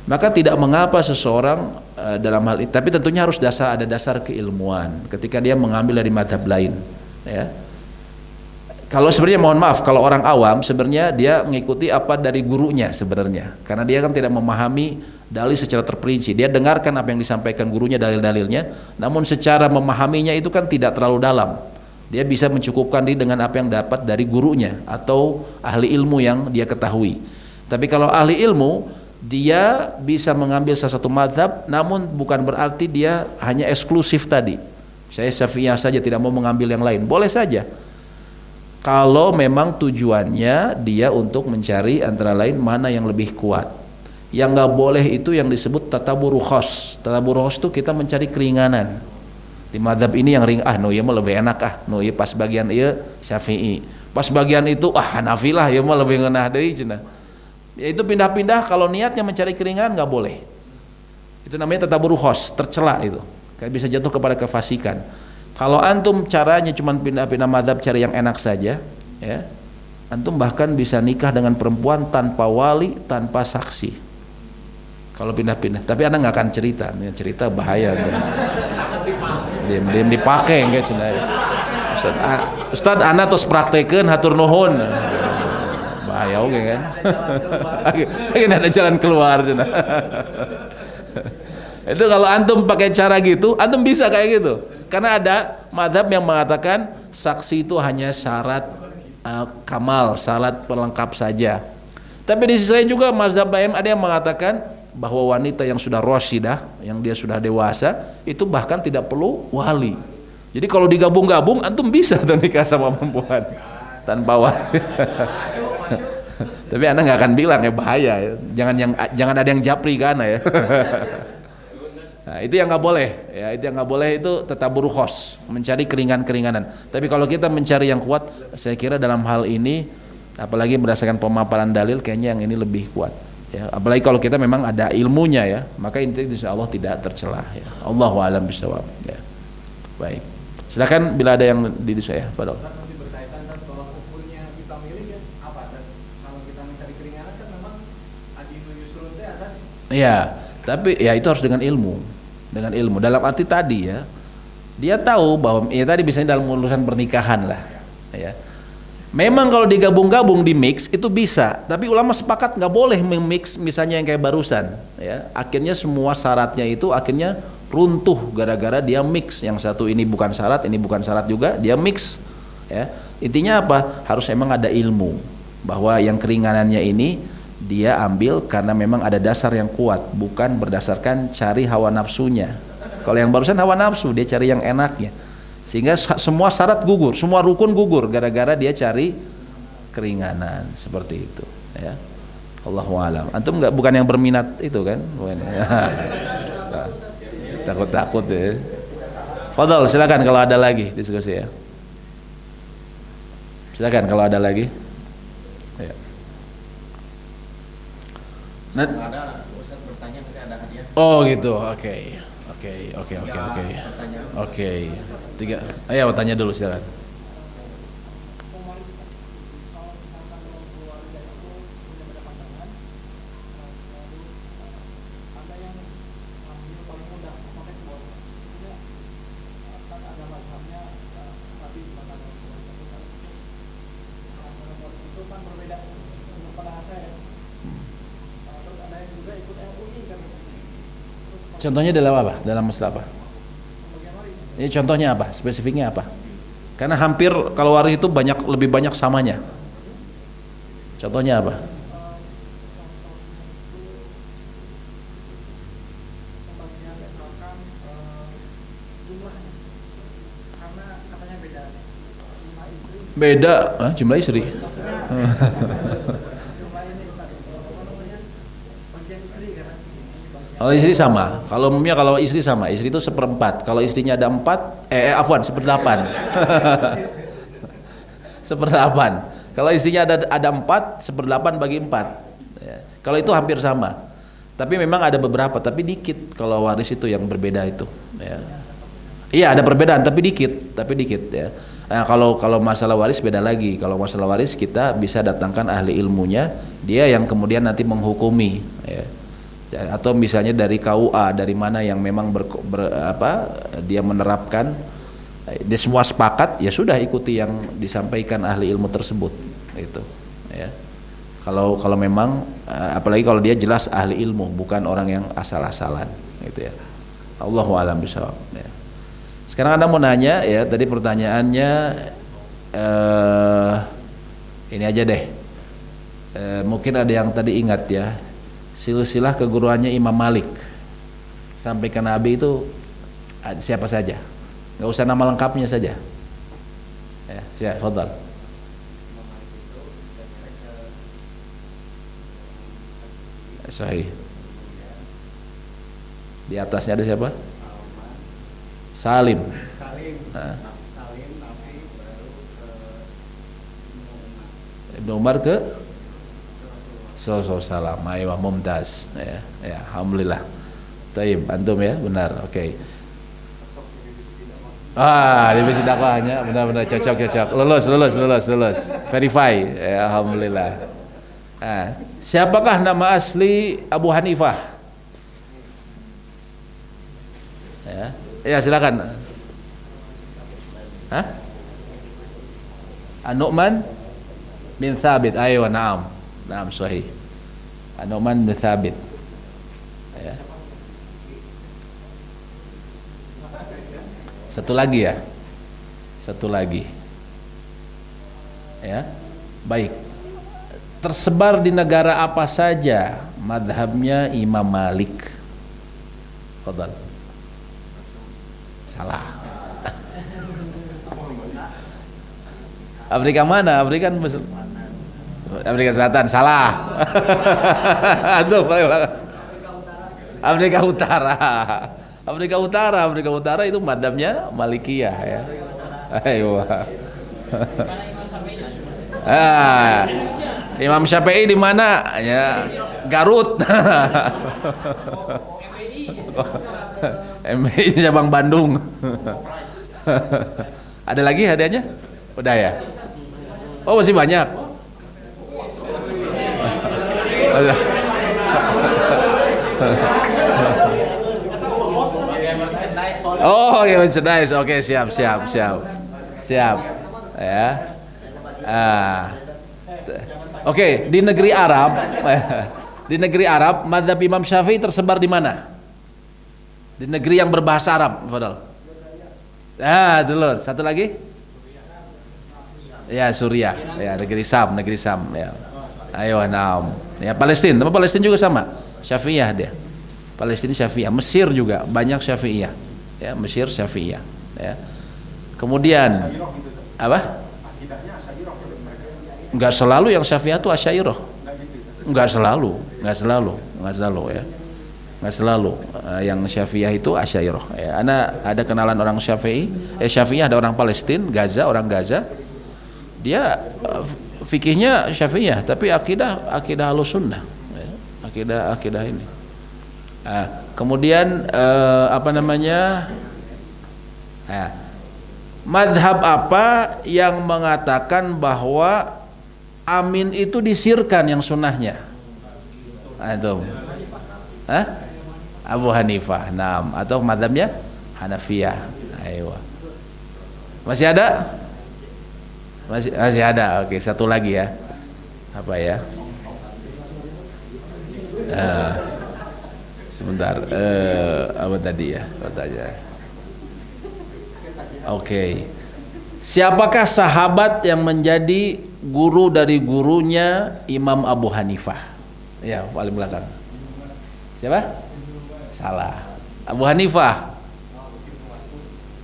Maka tidak mengapa seseorang dalam hal ini, tapi tentunya harus ada dasar keilmuan ketika dia mengambil dari mazhab lain ya. Kalau sebenarnya mohon maaf, kalau orang awam sebenarnya dia mengikuti apa dari gurunya sebenarnya, karena dia kan tidak memahami dalil secara terperinci. Dia dengarkan apa yang disampaikan gurunya, dalil-dalilnya, namun secara memahaminya itu kan tidak terlalu dalam. Dia bisa mencukupkan diri dengan apa yang dapat dari gurunya atau ahli ilmu yang dia ketahui. Tapi kalau ahli ilmu, dia bisa mengambil salah satu mazhab, namun bukan berarti dia hanya eksklusif tadi. Saya Syafi'iyah saja, tidak mau mengambil yang lain. Boleh saja. Kalau memang tujuannya dia untuk mencari antara lain mana yang lebih kuat. Yang nggak boleh itu yang disebut tatabur rukhas. Tatabur rukhas itu kita mencari keringanan. Di mazhab ini yang no ya mah lebih enak no ya pas bagian ieu Syafi'i. Pas bagian itu Hanafi lah ya mah lebih ngeunah deui cenah. Ya itu pindah-pindah, kalau niatnya mencari keringanan nggak boleh. Itu namanya tatabur rukhas, tercela itu. Kayak bisa jatuh kepada kefasikan. Kalau antum caranya cuma pindah-pindah mazhab cari yang enak saja, ya, antum bahkan bisa nikah dengan perempuan tanpa wali, tanpa saksi. Kalau pindah-pindah, tapi anda nggak akan cerita bahaya. Diam-diam dipakai enggak sebenarnya. Ustaz, anda terus praktekeun hatur nuhun. Bahaya oke kan? Akhirnya ada jalan keluar cenah. Itu kalau antum pakai cara gitu, antum bisa kayak gitu. Karena ada mazhab yang mengatakan saksi itu hanya syarat kamal, syarat pelengkap saja. Tapi di sisi lain juga mazhab lain ada yang mengatakan bahwa wanita yang sudah rasyidah, yang dia sudah dewasa, itu bahkan tidak perlu wali. Jadi kalau digabung-gabung, antum bisa tuh nikah sama perempuan tanpa wali. Tapi anda nggak akan bilang ya, bahaya ya. Jangan ada yang japri kan ya. Nah, itu yang nggak boleh ya, itu yang nggak boleh, itu tatabur rukhas, mencari keringanan. Tapi kalau kita mencari yang kuat, saya kira dalam hal ini apalagi berdasarkan pemaparan dalil kayaknya yang ini lebih kuat ya. Apalagi kalau kita memang ada ilmunya ya, maka intinya insyaallah tidak tercelah ya. Allahu a'lam bishawab ya. Baik. Silakan bila ada yang di saya, Pak. Iya, tapi ya itu harus dengan ilmu. Dengan ilmu. Dalam arti tadi ya, dia tahu bahwa ya tadi misalnya dalam urusan pernikahan lah, ya. Memang kalau digabung-gabung di mix itu bisa, tapi ulama sepakat nggak boleh memix misalnya yang kayak barusan, ya. Akhirnya semua syaratnya itu akhirnya runtuh gara-gara dia mix. Yang satu ini bukan syarat, ini bukan syarat juga, dia mix, ya. Intinya apa? Harus emang ada ilmu bahwa yang keringanannya ini dia ambil karena memang ada dasar yang kuat, bukan berdasarkan cari hawa nafsunya. Kalau yang barusan hawa nafsu, dia cari yang enaknya, sehingga semua syarat gugur, semua rukun gugur gara-gara dia cari keringanan seperti itu ya. Allahu a'lam. Antum bukan yang berminat itu kan? Takut-takut ya. Fadhal, silakan kalau ada lagi diskusi ya. Silakan kalau ada lagi. Ya. Ada Ustaz bertanya, nanti ada hadiah. Oh gitu, oke. Tiga, ayo tanya dulu silakan. Contohnya dalam apa? Dalam masalah apa? Ini contohnya apa? Spesifiknya apa? Karena hampir kalau waris itu lebih banyak samanya. Contohnya apa? Beda, jumlah istri. Kalau istri sama, kalau umumnya kalau istri sama, istri itu seperempat. Kalau istrinya ada empat, afwan seperdelapan, seperdelapan. Kalau istrinya ada empat, seperdelapan bagi empat. Ya. Kalau itu hampir sama. Tapi memang ada beberapa, tapi dikit. Kalau waris itu yang berbeda itu. Ya. Iya ada perbedaan, tapi dikit ya. Nah, kalau masalah waris beda lagi. Kalau masalah waris kita bisa datangkan ahli ilmunya, dia yang kemudian nanti menghukumi. Ya. Atau misalnya dari KUA, dari mana yang memang dia menerapkan, dia semua sepakat, ya sudah ikuti yang disampaikan ahli ilmu tersebut, itu. Ya. Kalau memang, apalagi kalau dia jelas ahli ilmu, bukan orang yang asal-asalan, gitu ya. Allahu a'lam bishawab. Ya. Sekarang Anda mau nanya, ya tadi pertanyaannya, ini aja deh. Mungkin ada yang tadi ingat ya. Silsilah keguruannya Imam Malik sampai ke Nabi itu siapa saja, nggak usah nama lengkapnya saja ya, fadhal. Sahih. Di atasnya ada siapa? Salim. Nah. Ibnu Umar ke salam, ayo mumtaz ya, alhamdulillah. Taib, antum ya, benar, oke. Divisi dakwahnya benar-benar cocok, lulus, verify, ya, alhamdulillah. Siapakah nama asli Abu Hanifah? Ya silakan. An-Nu'man bin Thabit, ayo, na'am, sahih. An-Nu'man bin Thabit. Ya. Satu lagi. Ya. Baik. Tersebar di negara apa saja madhabnya Imam Malik? Fadhal. Salah. Afrika mana? Afrika Selatan, salah. Aduh, Afrika Utara itu madhabnya Malikiyah ya. Ayo. Imam Syafi'i di mana? Ya, Garut. MBI Cabang Bandung. Ada lagi hadiahnya? Udah ya? Oh, masih banyak. Oh, ya merchandise. Oke, siap. Ya. Oke, di negeri Arab, mazhab Imam Syafi'i tersebar di mana? Di negeri yang berbahasa Arab, Fadal. Dulu, satu lagi? Ya, Suriah. Ya, negeri Sam, ya. Ayo, naam. Ya, Palestina, tapi Palestina juga sama. Syafi'iyah dia. Palestina Syafi'iyah, Mesir juga banyak Syafi'iyah. Ya, Mesir Syafi'iyah, ya. Kemudian apa? Enggak selalu yang Syafi'iyah itu Asy'ariyah. Enggak selalu ya. Enggak selalu yang Syafi'iyah itu Asy'ariyah. Ya, ada kenalan orang Syafi'iyah ada orang Palestina, orang Gaza. Dia fikihnya Syafi'iyah, tapi akidah Ahlussunnah, ya. Akidah ini. Kemudian madhab apa yang mengatakan bahwa amin itu disirkan yang sunnahnya? Abu Hanifah, naam, atau madhabnya Hanafiyah. Ayo. Masih ada? Masih ada. Oke, satu lagi ya. Apa ya? Sebentar. Apa tadi ya? Oke. Siapakah sahabat yang menjadi guru dari gurunya Imam Abu Hanifah? Ya, paling belakang. Siapa? Salah. Abu Hanifah.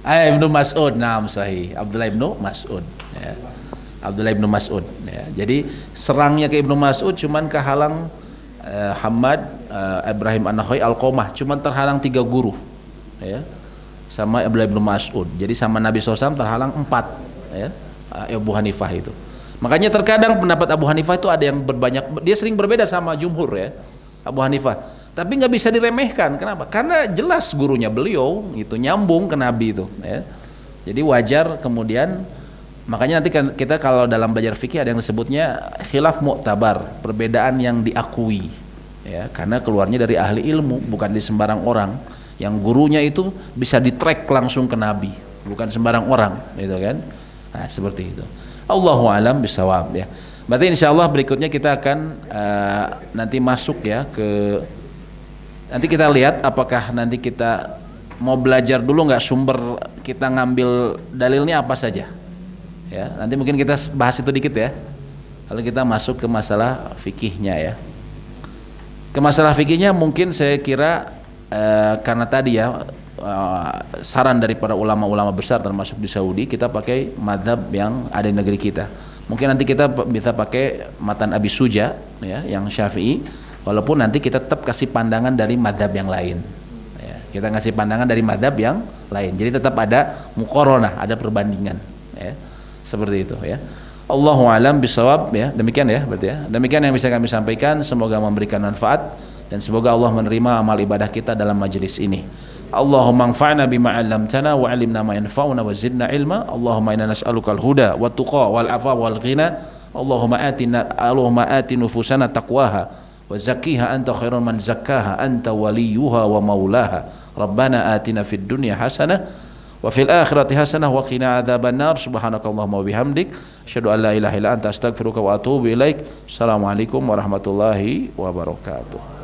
Ibnu Mas'ud, naam, sahih. Abdullah ibnu Mas'ud. Ya. Abdullah ibnu Mas'ud. Ya. Jadi serangnya ke Ibnu Mas'ud cuman kehalang Hamad Ibrahim An-Nakha'i Alqamah, cuma terhalang 3 guru, ya, sama Abdullah bin Mas'ud. Jadi sama Nabi SAW terhalang 4, ya, Abu Hanifah itu. Makanya terkadang pendapat Abu Hanifah itu ada yang dia sering berbeda sama jumhur, ya, Abu Hanifah. Tapi nggak bisa diremehkan. Kenapa? Karena jelas gurunya beliau itu nyambung ke Nabi itu, ya. Jadi wajar kemudian. Makanya nanti kan kita kalau dalam belajar fikih ada yang disebutnya khilaf mu'tabar, perbedaan yang diakui, ya, karena keluarnya dari ahli ilmu, bukan di sembarang orang. Yang gurunya itu bisa di-track langsung ke Nabi, bukan sembarang orang, gitu kan. Nah, seperti itu. Allahu a'lam bishawab, ya. Berarti insyaallah berikutnya kita akan nanti masuk, ya, nanti kita lihat apakah nanti kita mau belajar dulu nggak sumber kita ngambil dalilnya apa saja. Ya, nanti mungkin kita bahas itu dikit, ya. Lalu kita masuk ke masalah fikihnya, ya. Ke masalah fikihnya mungkin saya kira karena tadi, ya, saran dari para ulama-ulama besar termasuk di Saudi, kita pakai mazhab yang ada di negeri kita. Mungkin nanti kita bisa pakai matan Abi Suja, ya, yang Syafi'i, walaupun nanti kita tetap kasih pandangan dari mazhab yang lain. Ya, kita ngasih pandangan dari mazhab yang lain. Jadi tetap ada muqaranah, ada perbandingan, ya. Seperti itu, ya. Allahu a'lam bishawab, ya. Demikian, ya, berarti, ya. Demikian yang bisa kami sampaikan, semoga memberikan manfaat dan semoga Allah menerima amal ibadah kita dalam majelis ini. Allahumma anfa'na bima 'allamtana wa 'allimna ma yanfa'una wa zidna ilma. Allahumma inna nas'alukal huda wat tuqa wal afa wal ghina. Allahumma ati nufusana taqwaha wa zakkiha anta khairun man zakkaha anta waliyuha wa maulaha. Rabbana atina fid dunya hasanah wa fil akhirati hasanah wa qina adzabannar. Subhanakallahumma wa bihamdik asyhadu an la ilaha illa anta astaghfiruka wa atubu ilaik. Assalamualaikum warahmatullahi wabarakatuh.